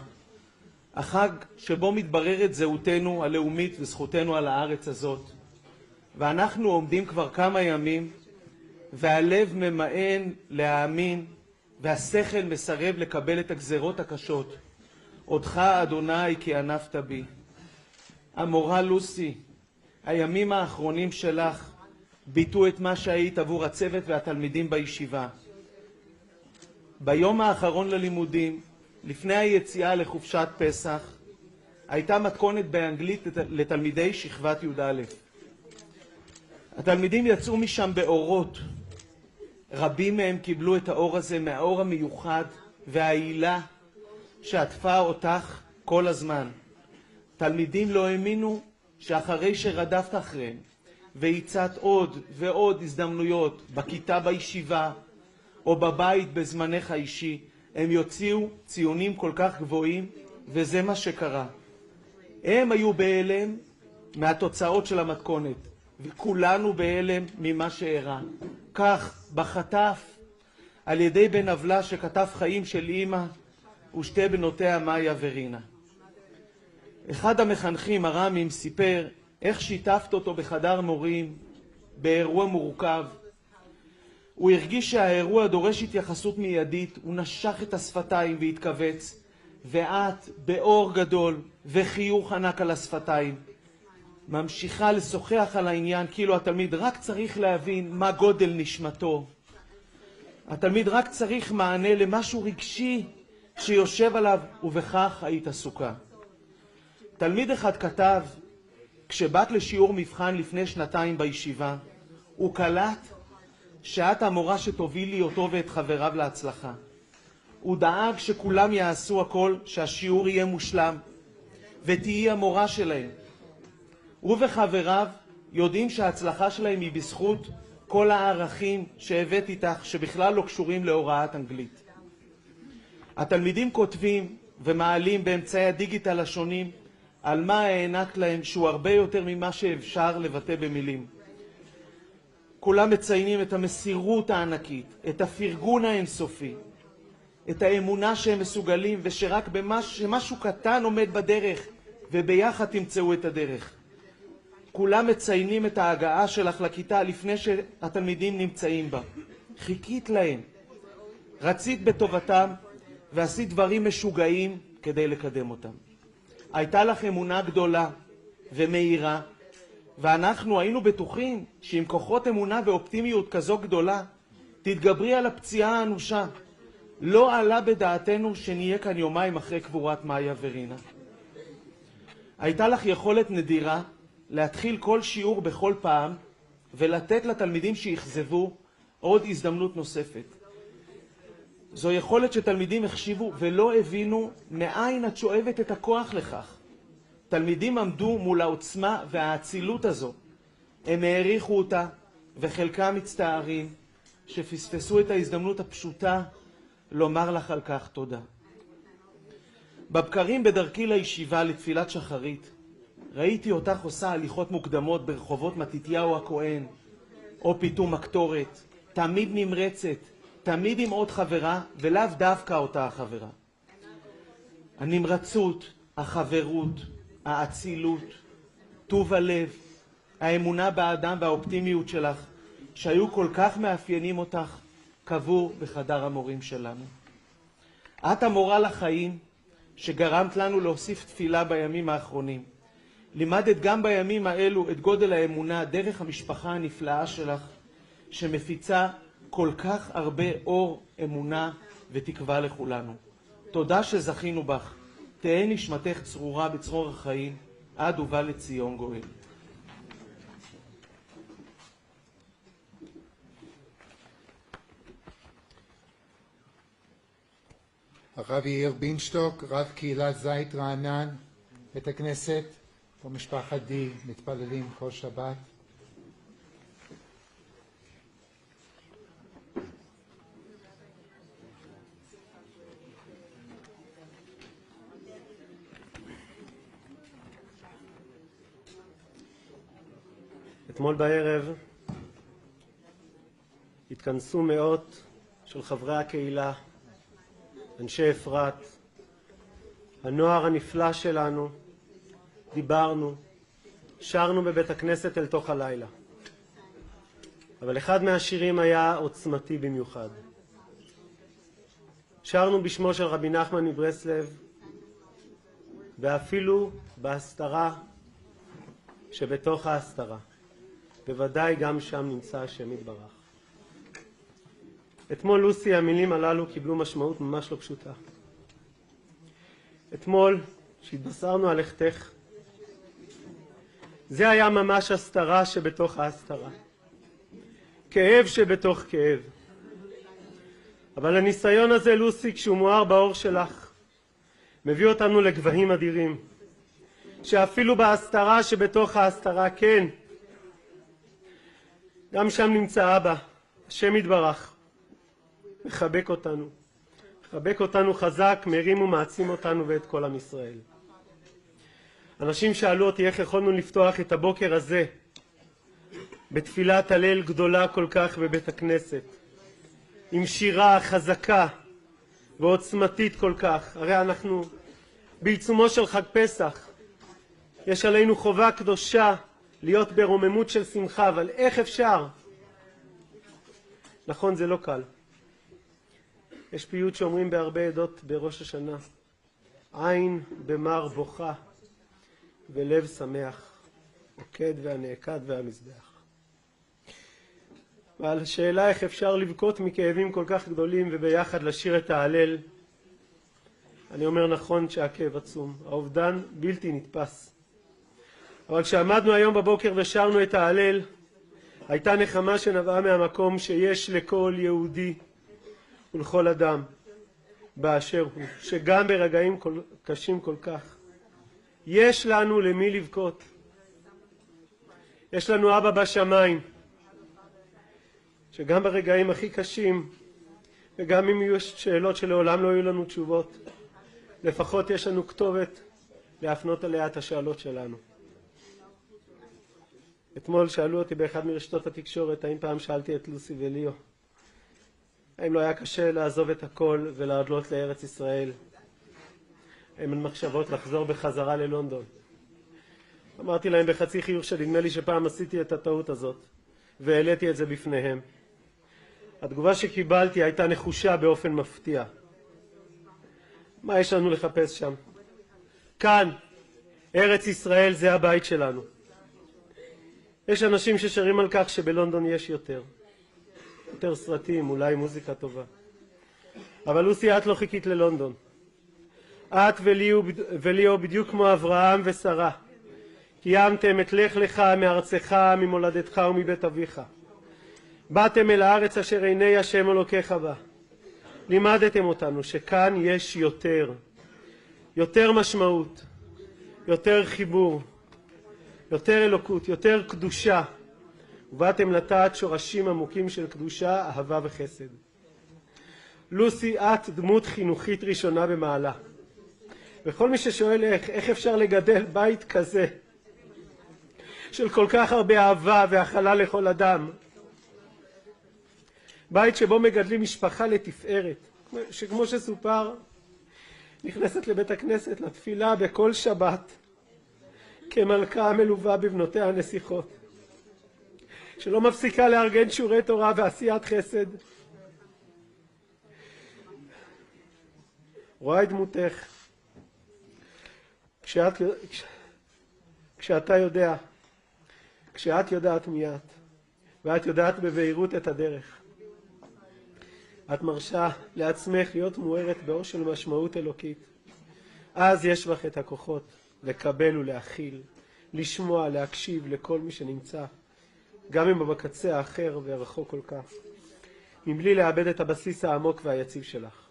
החג שבו מתבררת זהותנו הלאומית וזכותנו על הארץ הזאת. ואנחנו עומדים כבר כמה ימים, והלב ממאן להאמין, והשכל מסרב לקבל את הגזרות הקשות. אותך, אדוני, כי ענפת בי. המורה לוסי, הימים האחרונים שלך ביטאו את מה שהיית עבור הצוות והתלמידים בישיבה. ביום האחרון ללימודים, לפני היציאה לחופשת פסח, הייתה מתכונת באנגלית לתלמידי שכבת י"א. התלמידים יצאו משם באורות. רבים מהם קיבלו את האור הזה מהאור המיוחד והעילה שעטפה אותך כל הזמן. תלמידים לא האמינו שאחרי שרדפת אחריהם והצעת עוד ועוד הזדמנויות בכיתה בישיבה או בבית בזמנך האישי, הם יוציאו ציונים כל כך גבוהים, וזה מה שקרה. הם היו בהלם מהתוצאות של המתכונת, וכולנו בהלם ממה שאירע. כך, בחטף, על ידי בן אבלה שכתב חיים של אמא ושתי בנותיה מאיה ורינה. אחד המחנכים, הרמים, סיפר איך שיתפת אותו בחדר מורים באירוע מורכב. הוא הרגיש שהאירוע דורש התייחסות מיידית, הוא נשך את השפתיים והתכווץ, ואת באור גדול וחיוך ענק על השפתיים ממשיכה לשוחח על העניין כאילו התלמיד רק צריך להבין מה גודל נשמתו. התלמיד רק צריך מענה למשהו רגשי שיושב עליו, ובכך היית עסוקה. תלמיד אחד כתב, כשבאת לשיעור מבחן לפני 2 בישיבה, הוא קלט שאת המורה שתובילי אותו ואת חבריו להצלחה. הוא דאג שכולם יעשו הכל, שהשיעור יהיה מושלם, ותהי המורה שלהם. הוא וחבריו יודעים שההצלחה שלהם היא בזכות כל הערכים שהבאת איתך, שבכלל לא קשורים להוראת אנגלית. התלמידים כותבים ומעלים באמצעי הדיגיטל השונים על מה הענק להם, שהוא הרבה יותר ממה שאפשר לבטא במילים. כולם מציינים את המסירות הענקית, את הפרגון האינסופי, את האמונה שהם מסוגלים, ושרק שמשהו קטן עומד בדרך וביחד תמצאו את הדרך. כולם מציינים את ההגעה שלך לכיתה לפני שהתלמידים נמצאים בה. חיכית להם, רצית בטובתם ועשית דברים משוגעים כדי לקדם אותם. הייתה לך אמונה גדולה ומהירה, ואנחנו היינו בטוחים שעם כוחות אמונה ואופטימיות כזו גדולה תתגברי על הפציעה האנושה. לא עלה בדעתנו שנהיה כאן יומיים אחרי קבורת מאיה ורינה. הייתה לך יכולת נדירה להתחיל כל שיעור בכל פעם ולתת לתלמידים שיחזבו עוד הזדמנות נוספת. זו יכולת שתלמידים החשיבו ולא הבינו מאין את שואבת את הכוח לכך. תלמידים עמדו מול העוצמה והאצילות הזו. הם העריכו אותה וחלקם מצטערים שפספסו את ההזדמנות הפשוטה לומר לך על כך תודה. בבקרים בדרכי לישיבה לתפילת שחרית ראיתי אותך עושה הליכות מוקדמות ברחובות מתתיהו הכהן או פיתום הקטורת, תמיד נמרצת, תמיד עם עוד חברה ולאו דווקא אותה החברה. הנמרצות, החברות, האצילות, טוב הלב, האמונה באדם והאופטימיות שלך שהיו כל כך מאפיינים אותך קבור בחדר המורים שלנו. את המורה לחיים שגרמת לנו להוסיף תפילה בימים האחרונים. לימדת גם בימים האלו את גודל האמונה דרך המשפחה הנפלאה שלך שמפיצה כל כך הרבה אור, אמונה ותקווה לכולנו. תודה שזכינו בך. תהא נשמתך צרורה בצרור החיים עד ובא לציון גואל. הרב יאיר בינשטוק, רב קהילת זית רענן, בית הכנסת ומשפחת די מתפללים כל שבת. אתמול בערב התכנסו מאות של חברי הקהילה, אנשי אפרת, הנוער הנפלא שלנו, דיברנו, שרנו בבית הכנסת אל תוך הלילה. אבל אחד מהשירים היה עוצמתי במיוחד. שרנו בשמו של רבי נחמן מברסלב, ואפילו בהסתרה שבתוך ההסתרה. בוודאי גם שם נמצא השם יתברך. אתמול לוסי המילים הללו קיבלו משמעות ממש לא פשוטה. אתמול שהתבשרנו על לכתך, זה היה ממש הסתרה שבתוך ההסתרה. כאב שבתוך כאב. אבל הניסיון הזה, לוסי, כשהוא מואר באור שלך, מביא אותנו לגבהים אדירים. שאפילו בהסתרה שבתוך ההסתרה, כן, גם שם נמצא אבא, השם יתברך, מחבק אותנו. מחבק אותנו חזק, מרים ומעצים אותנו ואת כל עם ישראל. אנשים שאלו אותי איך יכולנו לפתוח את הבוקר הזה בתפילת הלל גדולה כל כך בבית הכנסת, עם שירה חזקה ועוצמתית כל כך. הרי אנחנו בעיצומו של חג פסח, יש עלינו חובה קדושה להיות ברוממות של שמחה, אבל איך אפשר? נכון, זה לא קל. יש פיוט שאומרים בהרבה עדות בראש השנה, עין במר בוכה ולב שמח, עוקד והנעקד והמזבח. ועל השאלה איך אפשר לבכות מכאבים כל כך גדולים וביחד לשיר את ההלל, אני אומר נכון שהכאב עצום, האובדן בלתי נתפס. אבל כשעמדנו היום בבוקר ושרנו את ההלל, הייתה נחמה שנבעה מהמקום שיש לכל יהודי ולכל אדם באשר הוא, שגם ברגעים קשים כל כך, יש לנו למי לבכות. יש לנו אבא בשמיים, שגם ברגעים הכי קשים, וגם אם יהיו שאלות שלעולם לא יהיו לנו תשובות, לפחות יש לנו כתובת להפנות עליה את השאלות שלנו. אתמול שאלו אותי באחד מרשתות התקשורת, האם פעם שאלתי את לוסי וליאו, האם לא היה קשה לעזוב את הכל ולעלות לארץ ישראל? האם אין מחשבות לחזור בחזרה ללונדון? אמרתי להם בחצי חיוך שנדמה לי שפעם עשיתי את הטעות הזאת, והעליתי את זה בפניהם. התגובה שקיבלתי הייתה נחושה באופן מפתיע. מה יש לנו לחפש שם? כאן, ארץ ישראל, זה הבית שלנו. יש אנשים ששרים על כך שבלונדון יש יותר סרטים, אולי מוזיקה טובה. אבל לוסי, את לא חיכית ללונדון. את וליאו בדיוק כמו אברהם ושרה. קיימתם את לך לך מארצך, ממולדתך ומבית אביך. באתם אל הארץ אשר עיני השם אלוקיך בה. לימדתם אותנו שכאן יש יותר משמעות, יותר חיבור, יותר אלוקות, יותר קדושה. ובאתם לטעת שורשים עמוקים של קדושה, אהבה וחסד. לוסי, את דמות חינוכית ראשונה במעלה. וכל מי ששואל איך אפשר לגדל בית כזה, של כל כך הרבה אהבה והכלה לכל אדם, בית שבו מגדלים משפחה לתפארת, שכמו שסופר, נכנסת לבית הכנסת לתפילה בכל שבת, כמלכה מלווה בבנותיה הנסיכות, שלא מפסיקה לארגן שיעורי תורה ועשיית חסד. רואה את דמותך, כשאת יודעת מי את, ואת יודעת בבהירות את הדרך, את מרשה לעצמך להיות מוארת באור של משמעות אלוקית. אז יש לך את הכוחות לקבל ולהכיל, לשמוע, להקשיב לכל מי שנמצא, גם אם בקצה האחר ורחוק כל כך, מבלי לאבד את הבסיס העמוק והיציב שלך.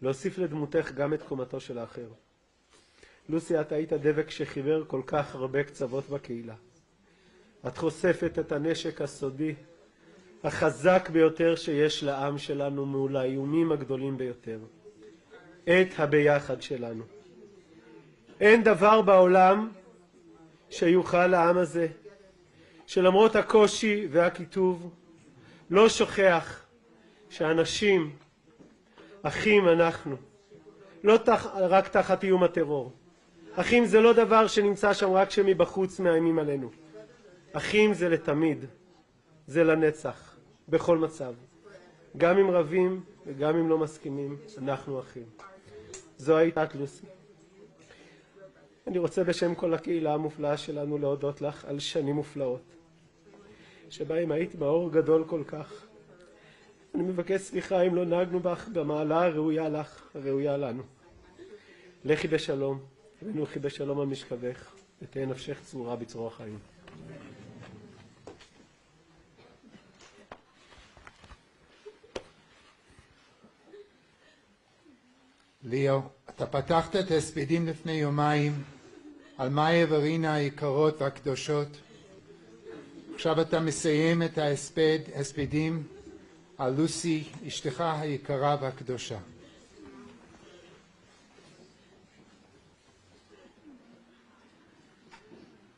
להוסיף לדמותך גם את קומתו של האחר. לוסי, את היית דבק שחיבר כל כך הרבה קצוות בקהילה. את חושפת את הנשק הסודי, החזק ביותר שיש לעם שלנו מול האיומים הגדולים ביותר. את הביחד שלנו. אין דבר בעולם שיוכל לעם הזה, שלמרות הקושי והכיתוב, לא שוכח שאנשים, אחים אנחנו, לא רק תחת איום הטרור. אחים זה לא דבר שנמצא שם רק שמבחוץ מאיימים עלינו. אחים זה לתמיד, זה לנצח, בכל מצב. גם אם רבים וגם אם לא מסכימים, אנחנו אחים. זו הייתה את לוסי. אני רוצה בשם כל הקהילה המופלאה שלנו להודות לך על שנים מופלאות, שבהם היית מאור גדול כל כך. אני מבקש סליחה אם לא נהגנו בך במעלה הראויה לך, הראויה לנו. לכי בשלום, ונוחי בשלום על משכבך, ותהיה נפשך צרורה בצרור החיים. ליאו, אתה פתחת את ההספדים לפני יומיים על מאיה ורינה היקרות והקדושות. עכשיו אתה מסיים את ההספדים על לוסי, אשתך היקרה והקדושה.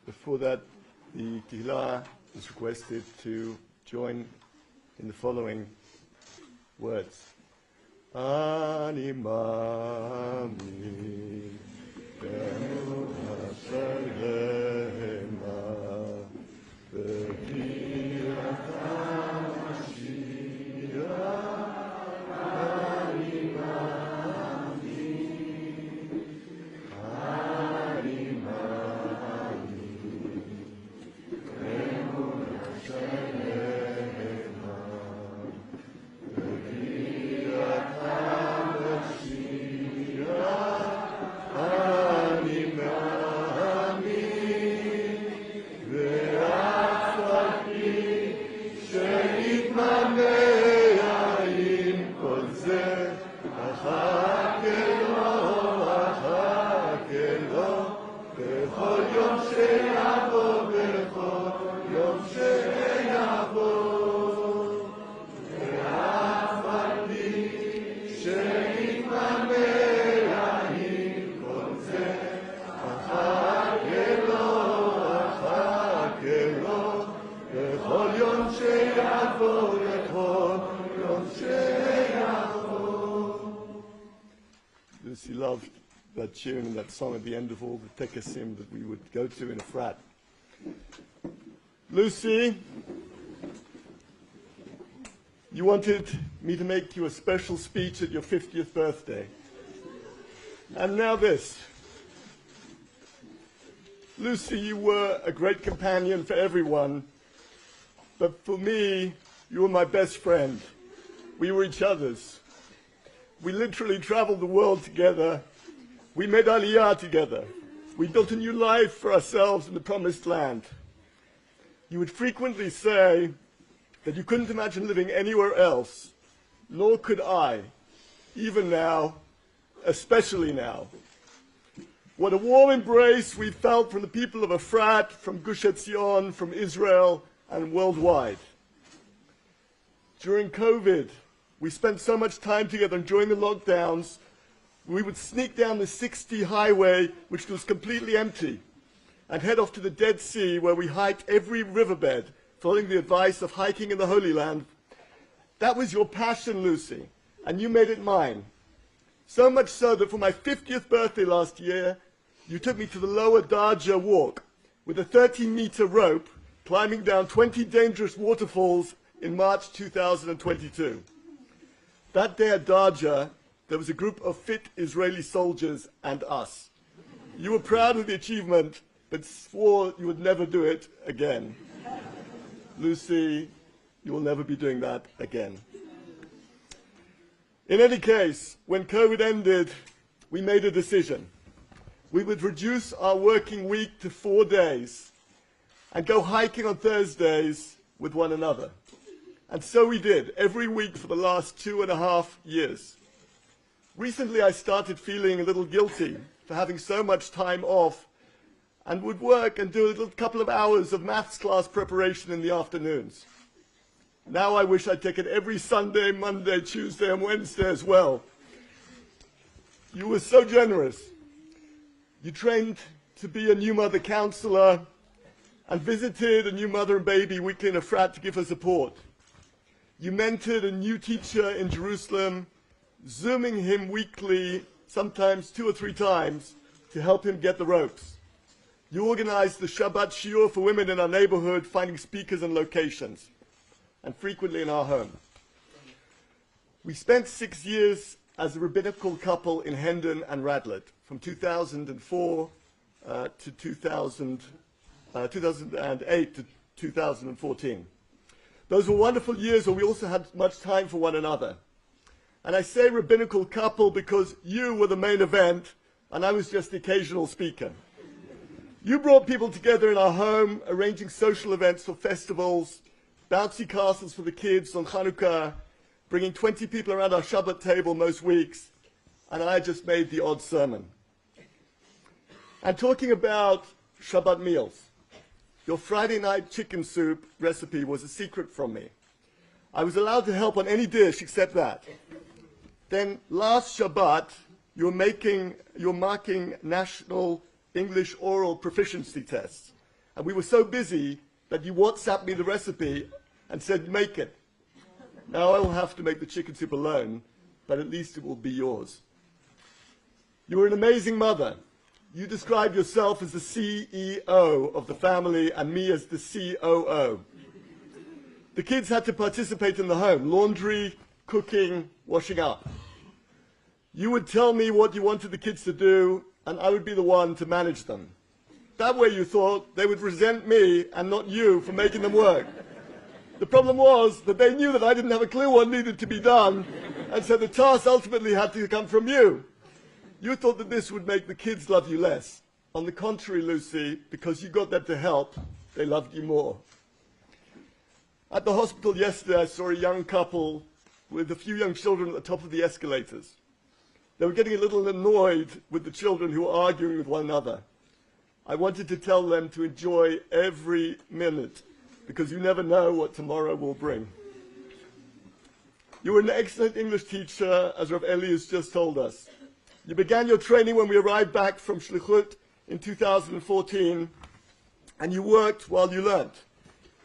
Before that, the Kihila is requested to join in the following words. Anima mi Emuna Shalema V'Kirata Mashiach Anima mi Anima mi Emuna Shalema V'Kirata Mashiach that tune and that song at the end of all the tekassim that we would go to in a frat. Lucy, you wanted me to make you a special speech at your 50th birthday. And now this. Lucy, you were a great companion for everyone, but for me, you were my best friend. We were each other's. We literally traveled the world together. We made Aliyah together. We built a new life for ourselves in the Promised Land. You would frequently say that you couldn't imagine living anywhere else, nor could I, even now, especially now. What a warm embrace we felt from the people of Efrat, from Gush Etzion, from Israel, and worldwide. During COVID, we spent so much time together, and during the lockdowns, we would sneak down the 60 highway, which was completely empty, and head off to the Dead Sea, where we hiked every riverbed, following the advice of hiking in the Holy Land. That was your passion, Lucy, and you made it mine. So much so that for my 50th birthday last year, you took me to the lower Darja walk with a 13-meter rope, climbing down 20 dangerous waterfalls in March 2022. That day at Darja, there was a group of fit Israeli soldiers and us. You were proud of the achievement, but swore you would never do it again. Lucy, you will never be doing that again. In any case, when COVID ended, we made a decision. We would reduce our working week to 4 days and go hiking on Thursdays with one another. And so we did, every week for the last 2.5 years. Recently, I started feeling a little guilty for having so much time off and would work and do a little couple of hours of maths class preparation in the afternoons. Now I wish I'd take it every Sunday, Monday, Tuesday, and Wednesday as well. You were so generous. You trained to be a new mother counselor and visited a new mother and baby weekly in a frat to give her support. You mentored a new teacher in Jerusalem, Zooming him weekly, sometimes 2 or 3 times, to help him get the ropes. You organized the Shabbat Shiur for women in our neighborhood, finding speakers and locations, and frequently in our home. We spent 6 years as a rabbinical couple in Hendon and Radlett, from 2004 to 2008 to 2014. Those were wonderful years where we also had much time for one another. And I say rabbinical couple because you were the main event and I was just the occasional speaker. You brought people together in our home, arranging social events for festivals, bouncy castles for the kids on Hanukkah, bringing 20 people around our Shabbat table most weeks, and I just made the odd sermon. And talking about Shabbat meals, your Friday night chicken soup recipe was a secret from me. I was allowed to help on any dish except that. Then last Shabbat, you're marking national English oral proficiency tests. And we were so busy that you WhatsApped me the recipe and said, make it. Now I will have to make the chicken soup alone, but at least it will be yours. You were an amazing mother. You described yourself as the CEO of the family and me as the COO. The kids had to participate in the home, laundry, cooking, washing up. You would tell me what you wanted the kids to do, and I would be the one to manage them. That way, you thought, they would resent me and not you for making them work. The problem was that they knew that I didn't have a clue what needed to be done, and so the task ultimately had to come from you. You thought that this would make the kids love you less. On the contrary, Lucy, because you got them to help, they loved you more. At the hospital yesterday, I saw a young couple with a few young children at the top of the escalators. They were getting a little annoyed with the children who were arguing with one another. I wanted to tell them to enjoy every minute, because you never know what tomorrow will bring. You were an excellent English teacher, as Rav Eli has just told us. You began your training when we arrived back from Shlichut in 2014, and you worked while you learned.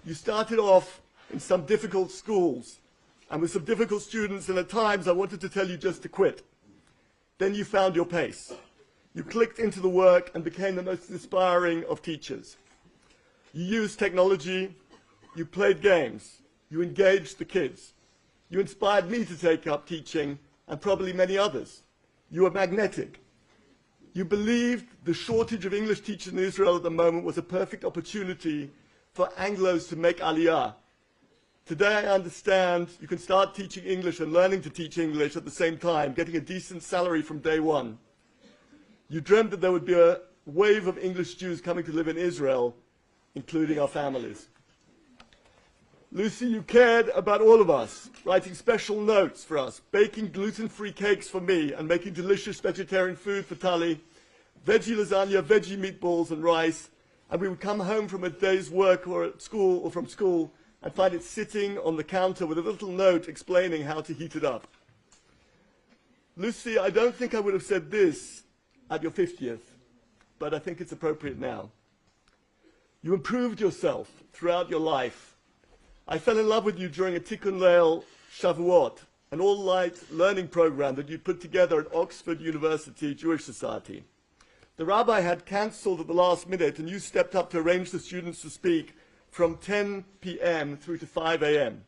You started off in some difficult schools, and with some difficult students, and at times I wanted to tell you just to quit. Then you found your pace. You clicked into the work and became the most inspiring of teachers. You used technology, you played games, you engaged the kids. You inspired me to take up teaching, and probably many others. You were magnetic. You believed the shortage of English teachers in Israel at the moment was a perfect opportunity for Anglos to make aliyah. Today I understand you can start teaching English and learning to teach English at the same time, getting a decent salary from day one. You dreamt that there would be a wave of English Jews coming to live in Israel, including our families. Lucy, you cared about all of us, writing special notes for us, baking gluten-free cakes for me, and making delicious vegetarian food for Tali, veggie lasagna, veggie meatballs and rice, and we would come home from a day's work or at school or from school and find it sitting on the counter with a little note explaining how to heat it up. Lucy, I don't think I would have said this at your 50th, but I think it's appropriate now. You improved yourself throughout your life. I fell in love with you during a Tikkun Leil Shavuot, an all-night learning program that you put together at Oxford University Jewish Society. The rabbi had cancelled at the last minute, and you stepped up to arrange the students to speak from 10 p.m. through to 5 a.m.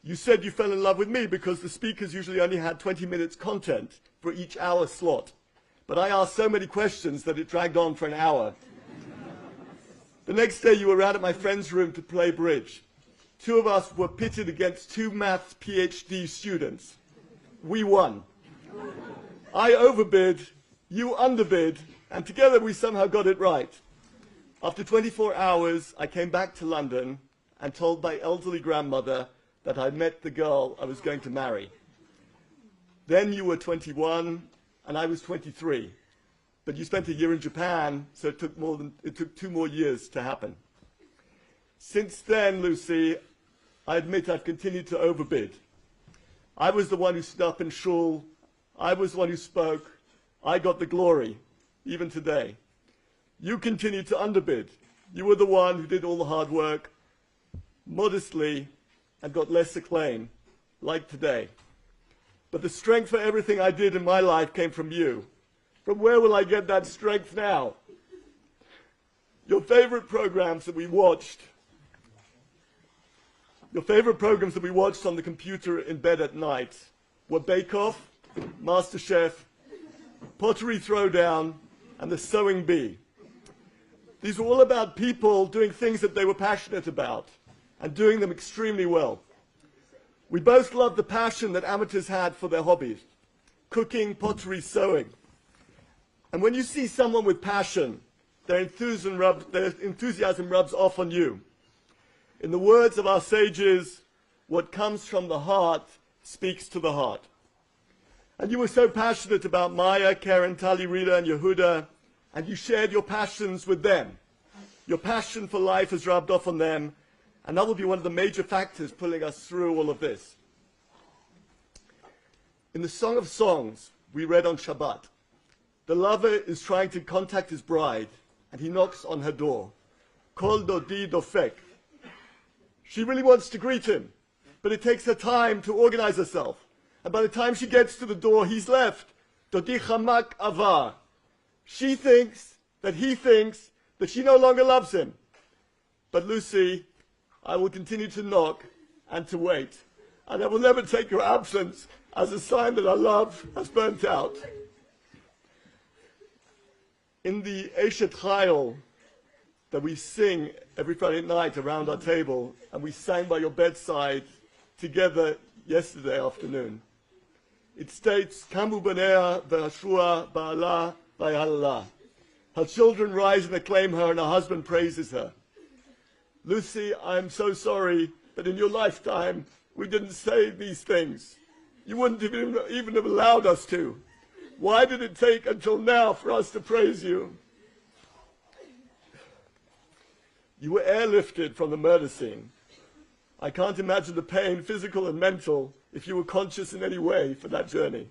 You said you fell in love with me because the speakers usually only had 20 minutes content for each hour slot. But I asked so many questions that it dragged on for an hour. The next day you were out at my friend's room to play bridge. Two of us were pitted against two maths PhD students. We won. I overbid, you underbid, and together we somehow got it right. After 24 hours, I came back to London and told my elderly grandmother that I'd met the girl I was going to marry. Then you were 21 and I was 23. But you spent a year in Japan, so it took 2 more years to happen. Since then, Lucy, I admit I've continued to overbid. I was the one who stood up in shul. I was the one who spoke. I got the glory, even today. You continued to underbid. You were the one who did all the hard work, modestly, and got less acclaim, like today. But the strength for everything I did in my life came from you. From where will I get that strength now? Your favorite programs that we watched on the computer in bed at night were Bake Off, MasterChef, Pottery Throwdown, and the Sewing Bee. These were all about people doing things that they were passionate about and doing them extremely well. We both loved the passion that amateurs had for their hobbies, cooking, pottery, sewing. And when you see someone with passion, their enthusiasm rubs off on you. In the words of our sages, what comes from the heart speaks to the heart. And you were so passionate about Maya, Karen, Tali, Rita, and Yehuda, and you shared your passions with them. Your passion for life has rubbed off on them, and that will be one of the major factors pulling us through all of this. In the Song of Songs we read on Shabbat, the lover is trying to contact his bride, and he knocks on her door. Kol dodi dofek. She really wants to greet him, but it takes her time to organize herself. And by the time she gets to the door, he's left. Dodi chamak avar. She thinks that he thinks that she no longer loves him. But Lucy, I will continue to knock and to wait. And I will never take your absence as a sign that our love has burnt out. In the Eshet Chayil that we sing every Friday night around our table, and we sang by your bedside together yesterday afternoon, it states, Kamu banea v'hashua ba'ala v'yalala. Her children rise and acclaim her, and her husband praises her. Lucy, I'm so sorry that in your lifetime we didn't say these things. You wouldn't even have allowed us to. Why did it take until now for us to praise you? You were airlifted from the murder scene. I can't imagine the pain, physical and mental, if you were conscious in any way for that journey.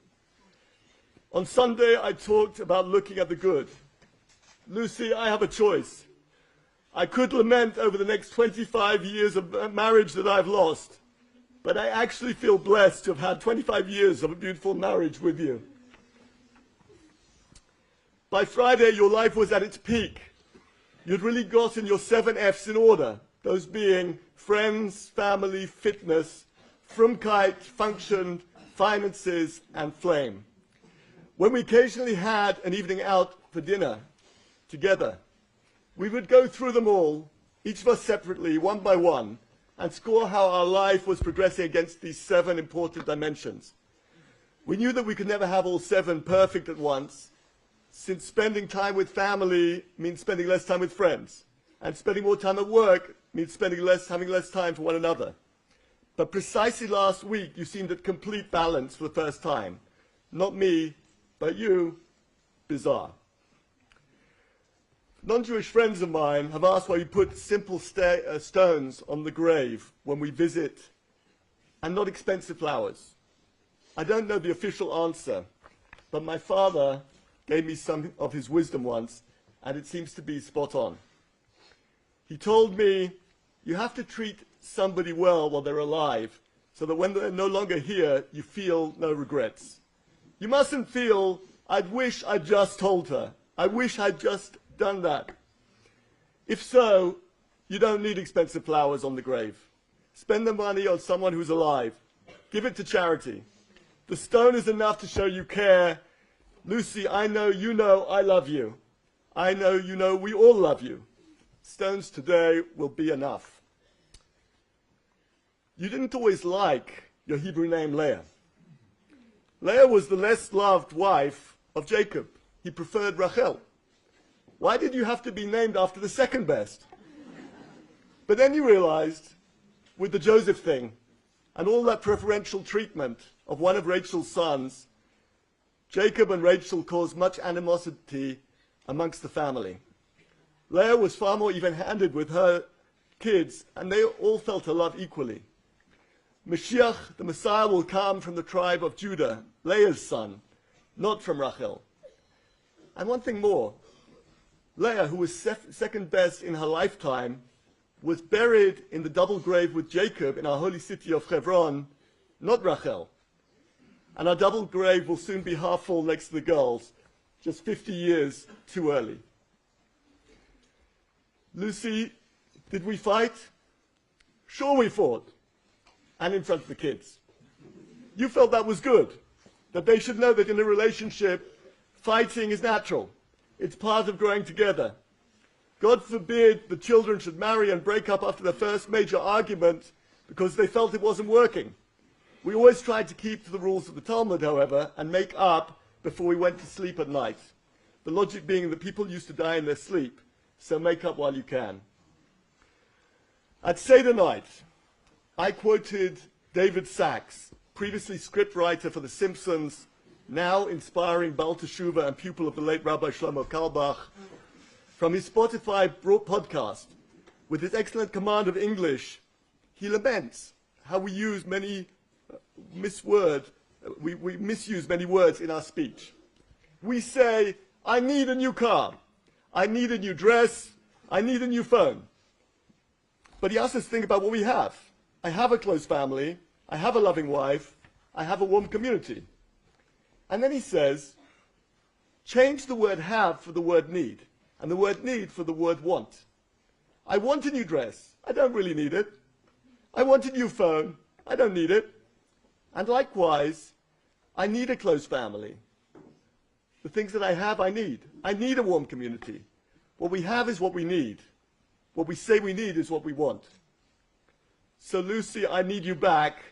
On Sunday, I talked about looking at the good. Lucy, I have a choice. I could lament over the next 25 years of marriage that I've lost, but I actually feel blessed to have had 25 years of a beautiful marriage with you. By Friday, your life was at its peak. You'd really gotten your 7 F's in order, those being friends, family, fitness, frumkeit, function, finances, and flame. When we occasionally had an evening out for dinner together, we would go through them all, each of us separately, one by one, and score how our life was progressing against these 7 important dimensions. We knew that we could never have all 7 perfect at once, since spending time with family means spending less time with friends, and spending more time at work means having less time for one another. But precisely last week, you seemed at complete balance for the first time. Not me, but you. Bizarre. Non-Jewish friends of mine have asked why we put simple stones on the grave when we visit, and not expensive flowers. I don't know the official answer, but my father gave me some of his wisdom once, and it seems to be spot on. He told me, you have to treat somebody well while they're alive, so that when they're no longer here, you feel no regrets. You mustn't feel, I wish I'd just told her. I wish I'd just done that. If so, you don't need expensive flowers on the grave. Spend the money on someone who's alive. Give it to charity. The stone is enough to show you care. Lucy, I know I love you. I know you know we all love you. Stones today will be enough. You didn't always like your Hebrew name Leah. Leah was the less loved wife of Jacob. He preferred Rachel. Why did you have to be named after the second best? But then you realized, with the Joseph thing, and all that preferential treatment of one of Rachel's sons, Jacob and Rachel caused much animosity amongst the family. Leah was far more even-handed with her kids, and they all felt her love equally. Mashiach, the Messiah, will come from the tribe of Judah, Leah's son, not from Rachel. And one thing more, Leah, who was second best in her lifetime, was buried in the double grave with Jacob in our holy city of Hebron, not Rachel. And our double grave will soon be half full next to the girls, just 50 years too early. Lucy, did we fight? Sure we fought, and in front of the kids. You felt that was good, that they should know that in a relationship, fighting is natural. It's part of growing together. God forbid the children should marry and break up after the first major argument because they felt it wasn't working. We always tried to keep to the rules of the Talmud, however, and make up before we went to sleep at night. The logic being that people used to die in their sleep, so make up while you can. At Seder night, I quoted David Sachs, previously scriptwriter for The Simpsons, now inspiring Baal Teshuvah and pupil of the late Rabbi Shlomo Carlebach, from his Spotify podcast. With his excellent command of English, he laments how we use many we misuse many words in our speech. We say, I need a new car, I need a new dress, I need a new phone. But he asks us to think about what we have. I have a close family, I have a loving wife, I have a warm community. And then he says, change the word have for the word need, and the word need for the word want. I want a new dress, I don't really need it. I want a new phone, I don't need it. And likewise, I need a close family. The things that I have, I need. I need a warm community. What we have is what we need. What we say we need is what we want. So Lucy, I need you back,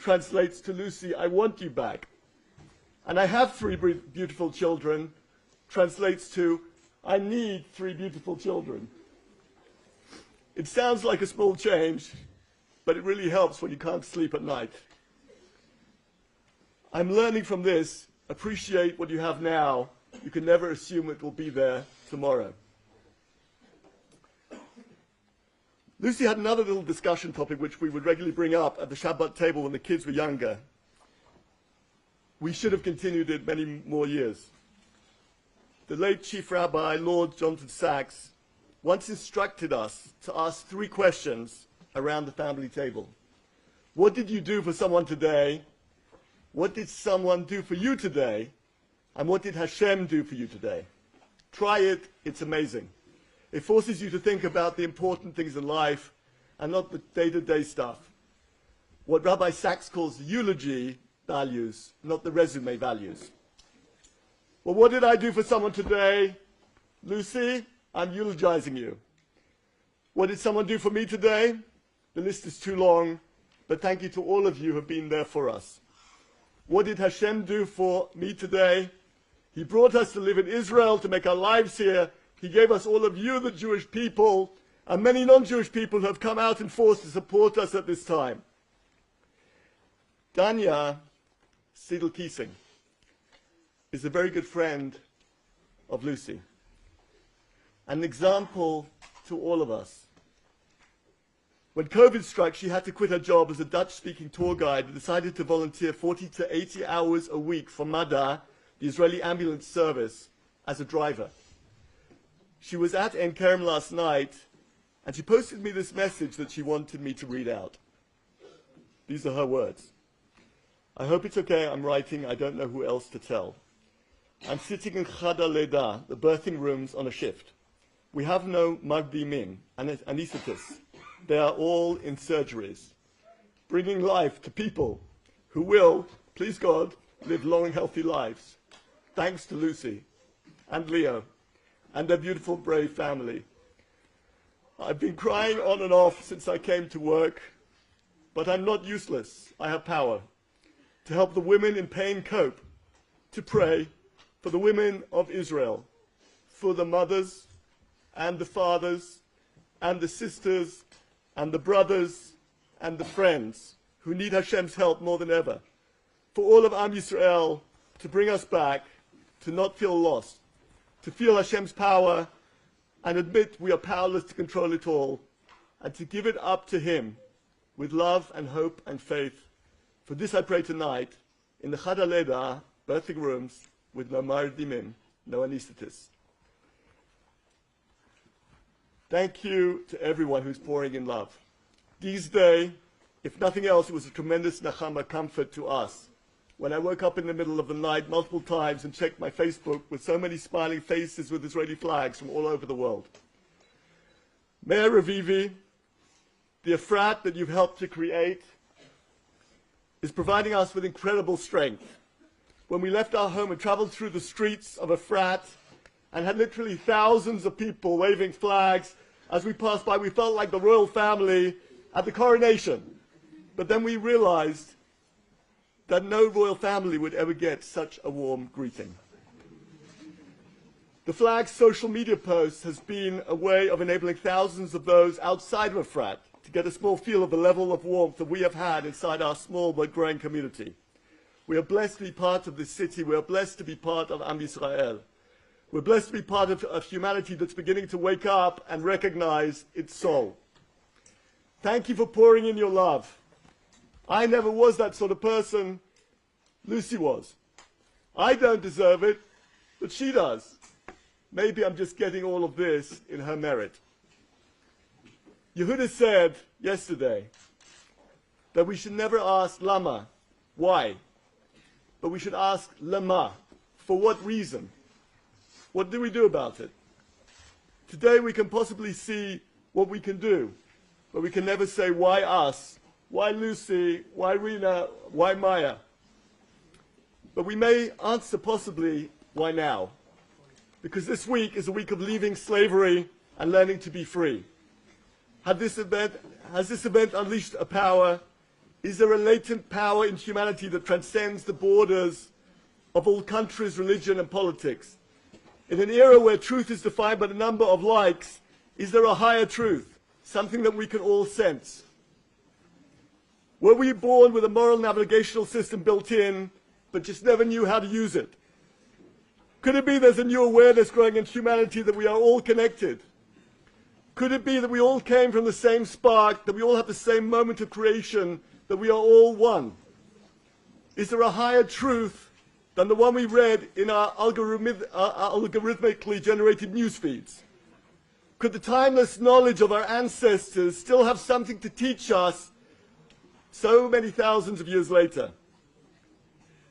translates to Lucy, I want you back. And I have 3 beautiful children, translates to, I need 3 beautiful children. It sounds like a small change, but it really helps when you can't sleep at night. I'm learning from this, appreciate what you have now. You can never assume it will be there tomorrow. Lucy had another little discussion topic which we would regularly bring up at the Shabbat table when the kids were younger. We should have continued it many more years. The late Chief Rabbi, Lord Jonathan Sachs, once instructed us to ask 3 questions around the family table. What did you do for someone today? What did someone do for you today? And what did Hashem do for you today? Try it, it's amazing. It forces you to think about the important things in life and not the day-to-day stuff. What Rabbi Sachs calls the eulogy values, not the resume values. Well, what did I do for someone today? Lucy, I'm eulogizing you. What did someone do for me today? The list is too long, but thank you to all of you who have been there for us. What did Hashem do for me today? He brought us to live in Israel, to make our lives here. He gave us all of you, the Jewish people, and many non-Jewish people who have come out in force to support us at this time. Danya Siedel-Kiesing is a very good friend of Lucy, an example to all of us. When COVID struck, she had to quit her job as a Dutch-speaking tour guide and decided to volunteer 40 to 80 hours a week for Madha, the Israeli ambulance service, as a driver. She was at Ein Kerem last night, and she posted me this message that she wanted me to read out. These are her words. I hope it's okay, I'm writing, I don't know who else to tell. I'm sitting in Chada Leda, the birthing rooms, on a shift. We have no magdimim, anesthetists. They are all in surgeries, bringing life to people who will, please God, live long, healthy lives. Thanks to Lucy and Leo and their beautiful, brave family. I've been crying on and off since I came to work, but I'm not useless. I have power to help the women in pain cope, to pray for the women of Israel, for the mothers and the fathers and the sisters and the brothers and the friends who need Hashem's help more than ever, for all of Am Yisrael to bring us back, to not feel lost, to feel Hashem's power and admit we are powerless to control it all, and to give it up to Him with love and hope and faith. For this I pray tonight in the Chada Leda birthing rooms with no mardimim, no anesthetists. Thank you to everyone who's pouring in love. These days, if nothing else, it was a tremendous nachama comfort to us. When I woke up in the middle of the night multiple times and checked my Facebook with so many smiling faces with Israeli flags from all over the world. Meir Revivi, the Efrat that you've helped to create, is providing us with incredible strength. When we left our home and traveled through the streets of Efrat and had literally thousands of people waving flags as we passed by, we felt like the royal family at the coronation. But then we realized that no royal family would ever get such a warm greeting. The flag's social media post has been a way of enabling thousands of those outside of Efrat to get a small feel of the level of warmth that we have had inside our small but growing community. We are blessed to be part of this city. We are blessed to be part of Am Yisrael. We're blessed to be part of humanity that's beginning to wake up and recognize its soul. Thank you for pouring in your love. I never was that sort of person. Lucy was. I don't deserve it, but she does. Maybe I'm just getting all of this in her merit. Yehuda said yesterday that we should never ask lama, why, but we should ask lama, for what reason? What do we do about it? Today we can possibly see what we can do, but we can never say why us, why Lucy, why Rena, why Maya. But we may answer possibly why now, because this week is a week of leaving slavery and learning to be free. Has this event unleashed a power? Is there a latent power in humanity that transcends the borders of all countries, religion, and politics? In an era where truth is defined by the number of likes, is there a higher truth, something that we can all sense? Were we born with a moral navigational system built in, but just never knew how to use it? Could it be there's a new awareness growing in humanity that we are all connected? Could it be that we all came from the same spark, that we all have the same moment of creation, that we are all one? Is there a higher truth than the one we read in our algorithmically generated news feeds? Could the timeless knowledge of our ancestors still have something to teach us so many thousands of years later?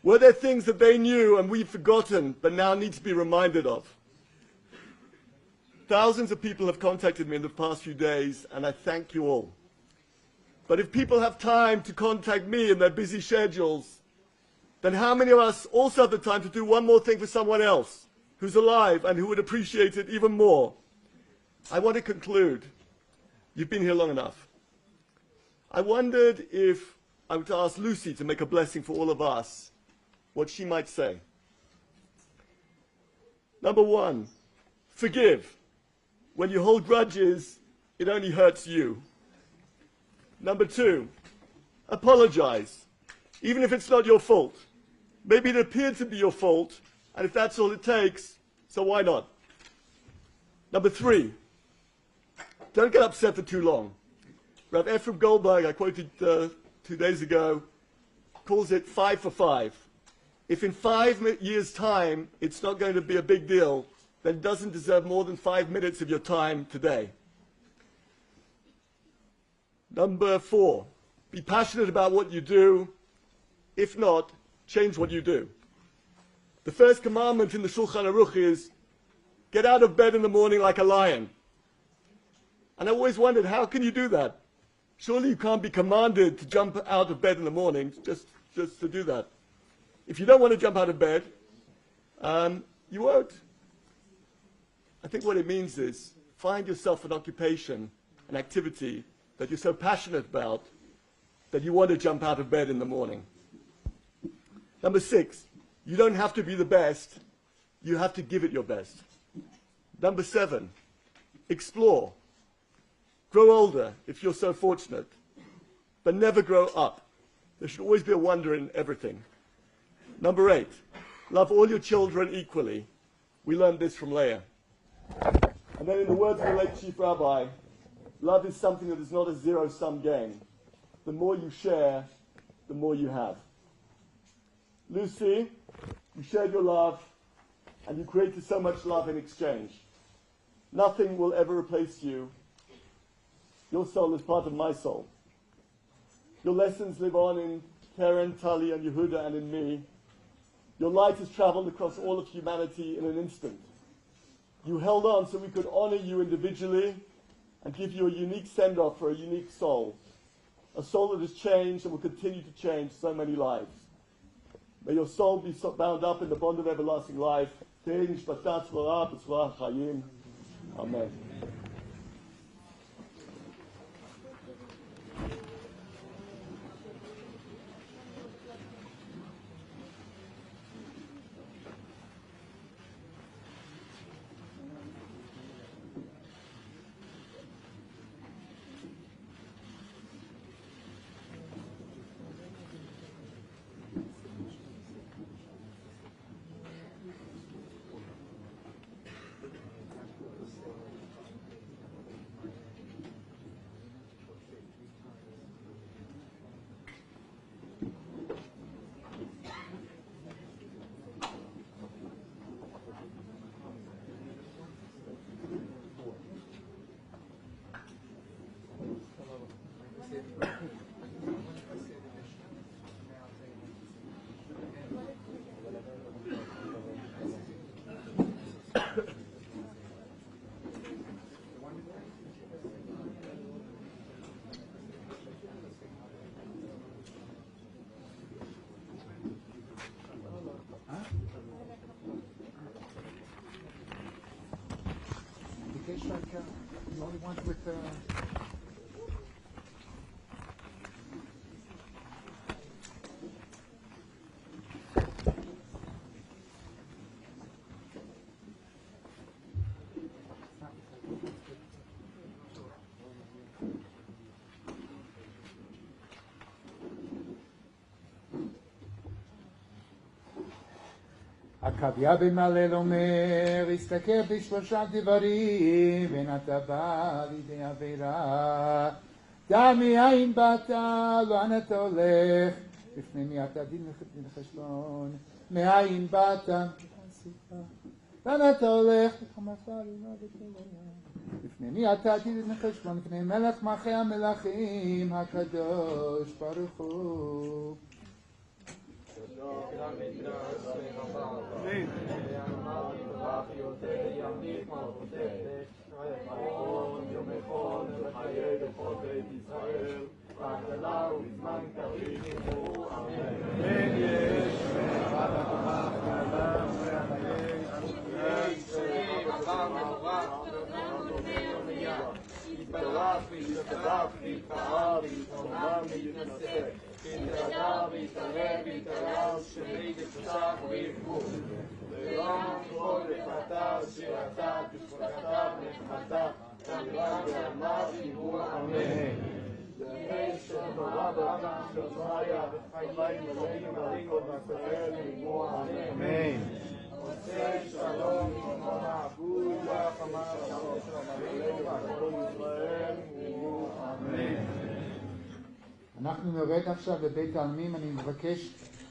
Were there things that they knew and we've forgotten but now need to be reminded of? Thousands of people have contacted me in the past few days, and I thank you all. But if people have time to contact me in their busy schedules, then how many of us also have the time to do one more thing for someone else who's alive and who would appreciate it even more? I want to conclude. You've been here long enough. I wondered if I were to ask Lucy to make a blessing for all of us, what she might say. Number one, forgive. When you hold grudges, it only hurts you. Number two, apologize, even if it's not your fault. Maybe it appeared to be your fault, and if that's all it takes, so why not? Number three, don't get upset for too long. Rav Ephraim Goldberg, I quoted 2 days ago, calls it 5 for 5. If in 5 years' time it's not going to be a big deal, then it doesn't deserve more than 5 minutes of your time today. Number four, be passionate about what you do. If not, change what you do. The first commandment in the Shulchan Aruch is, get out of bed in the morning like a lion. And I always wondered, how can you do that? Surely you can't be commanded to jump out of bed in the morning, just to do that. If you don't want to jump out of bed, you won't. I think what it means is, find yourself an occupation, an activity that you're so passionate about that you want to jump out of bed in the morning. Number six, you don't have to be the best, you have to give it your best. Number seven, explore. Grow older if you're so fortunate, but never grow up. There should always be a wonder in everything. Number eight, love all your children equally. We learned this from Leah. And then in the words of the late Chief Rabbi, love is something that is not a zero-sum game. The more you share, the more you have. Lucy, you shared your love, and you created so much love in exchange. Nothing will ever replace you. Your soul is part of my soul. Your lessons live on in Karen, Tali, and Yehuda, and in me. Your light has traveled across all of humanity in an instant. You held on so we could honor you individually and give you a unique send-off for a unique soul. A soul that has changed and will continue to change so many lives. May your soul be so bound up in the bond of everlasting life. Amen. The only ones with עקביה במלל אומר, הסתכל בשלושה דברים, ונתה בא לידי עבירה. דע מאין באת, לאן אתה הולך, לפני מי אתה דין חשבון, מאין באת, לאן אתה הולך, לחמך ללמוד את אלוהים. לפני מי אתה דין חשבון, לפני מלך מלכי המלכים, הקדוש ברוך הוא. Amen. אנחנו נורד עכשיו לבית העלמין. אני מבקש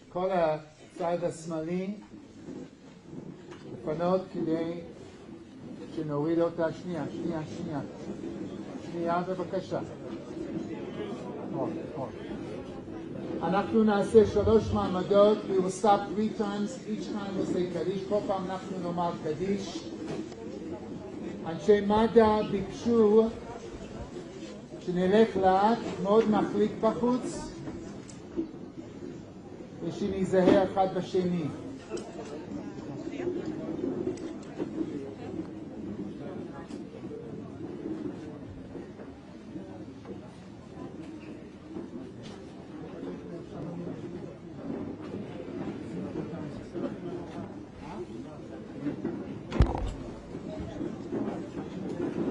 כל הצד השמאלי לפנות כדי שנוריד אותה. שנייה בבקשה. אנחנו נעשה 3 מעמדות. We will stop 3 times. Each time we'll say קדיש. כל פעם אנחנו נאמר קדיש. אנשי מד"א ביקשו שנלך לאט, מאוד מחליק בחוץ, ושניזהר אחד בשני.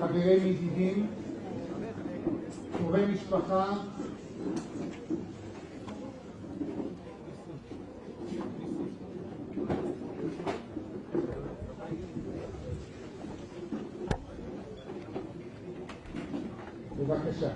חברים ידידים, קרובי משפחה, בבקשה.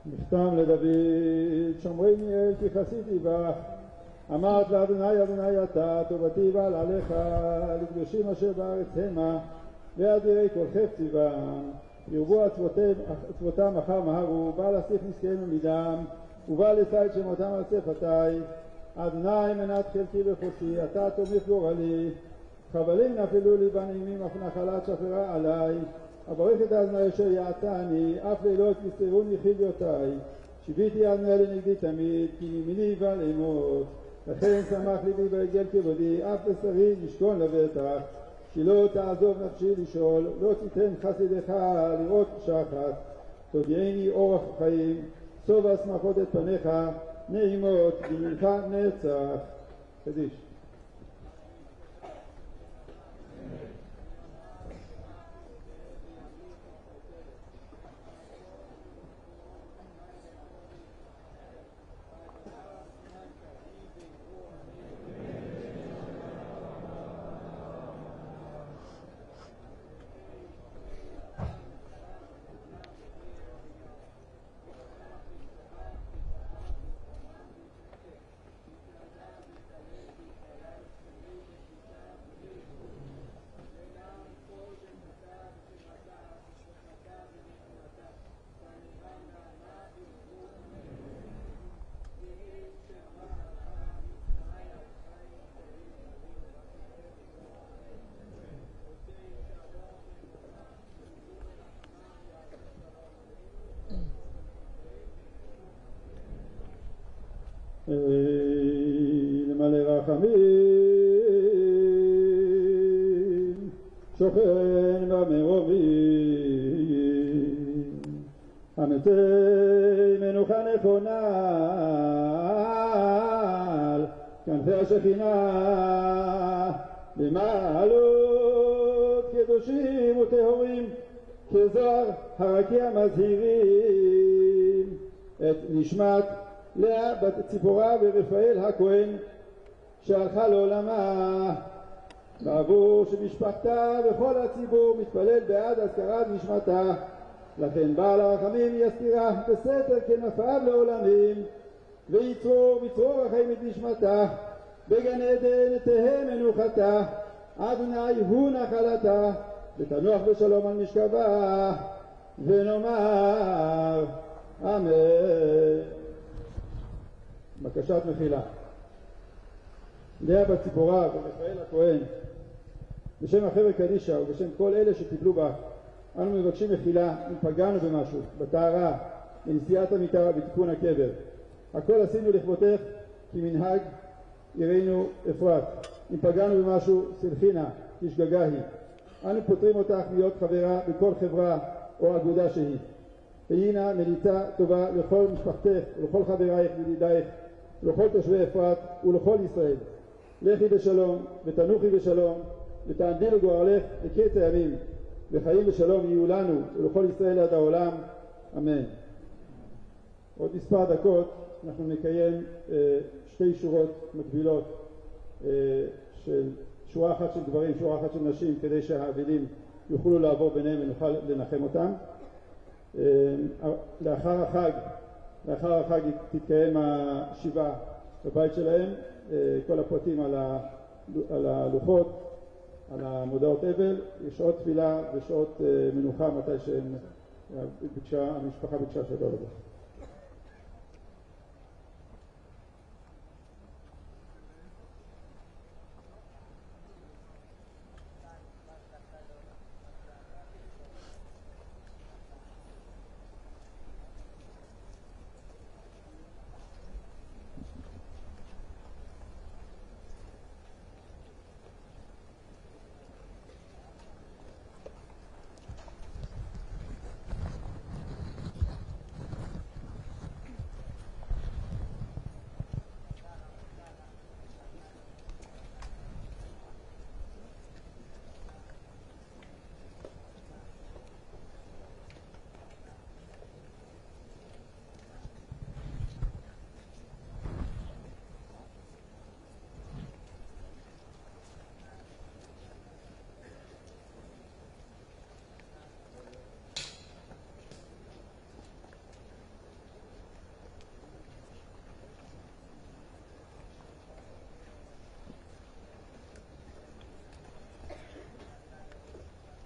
מכתם לדוד, שומרני אל כי חסיתי בך, אמרת לאדוני אדוני אתה, טובתי בא לעליך, לקדושים אשר בארץ המה, ואדירי כל חפצי בם, ירבו עצבותם אחר מהרו, בא להסיף נזקינו מדם, ובא לשא שמותם על שפתי, אדוני מנת חלקי וחוצי, אתה תומך גורלי, חבלים נפלו לי בנעימים, אף נחלת שפרה עלי, אברך את אדוני אשר יעתני, אף לילות יסתרוני חיליותי, שיביתי אדוני לנגדי תמיד, כי מימיני בא לאמות, לכן שמח ליבי ברגל כבודי, אף בשרי ישכון לבטח, כי לא תעזוב נפשי לשאול, לא תיתן חסידך לראות שחת, תודיעני אורח חיים, סוב השמחות את פניך, נעימות בנך נצח. קדיש. למלא רחמים שוכן במרומים המצא מנוחה נכונה על כנפי השכינה במעלות קדושים וטהורים כזוהר הרקיע מזהירים את נשמת לאה בת ציפורה ורפאל הכהן שהלכה לעולמה, בעבור שמשפחתה וכל הציבור מתפלל בעד הזכרת נשמתה, לכן בעל הרחמים יסתירה בסתר כנפיו לעולמים, ויצרור בצרור החיים את נשמתה, בגן עדן תהא מנוחתה, אדוני הוא נחלתה, ותנוח בשלום על משכבה, ונאמר אמן. בקשת מחילה. לאה בת ציפורה ורפאל הכהן, בשם החבר'ה קדישא ובשם כל אלה שטיפלו בה, אנו מבקשים מחילה אם פגענו במשהו, בטהרה, בנשיאת המיטה, בתיקון הקבר. הכל עשינו לכבודך כי מנהג עירנו אפרת. אם פגענו במשהו, סלחינה, כי שגגה היא. אנו פותרים אותך להיות חברה בכל חברה או אגודה שהיא. והינה מליצה טובה לכל משפחתך ולכל חברייך וידידייך, ולכל תושבי אפרת ולכל ישראל. לכי בשלום ותנוחי בשלום ותעמדי לגורלך לקץ הימים, וחיים בשלום יהיו לנו ולכל ישראל עד העולם, אמן. עוד מספר דקות אנחנו נקיים שתי שורות מקבילות, של שורה אחת של גברים, שורה אחת של נשים, כדי שהאבלים יוכלו לעבור ביניהם ונוכל לנחם אותם. לאחר החג תתקיים השבעה בבית שלהם, כל הפרטים על הלוחות, על המודעות אבל, שעות תפילה ושעות מנוחה מתי שהמשפחה ביקשה שלא לבוא.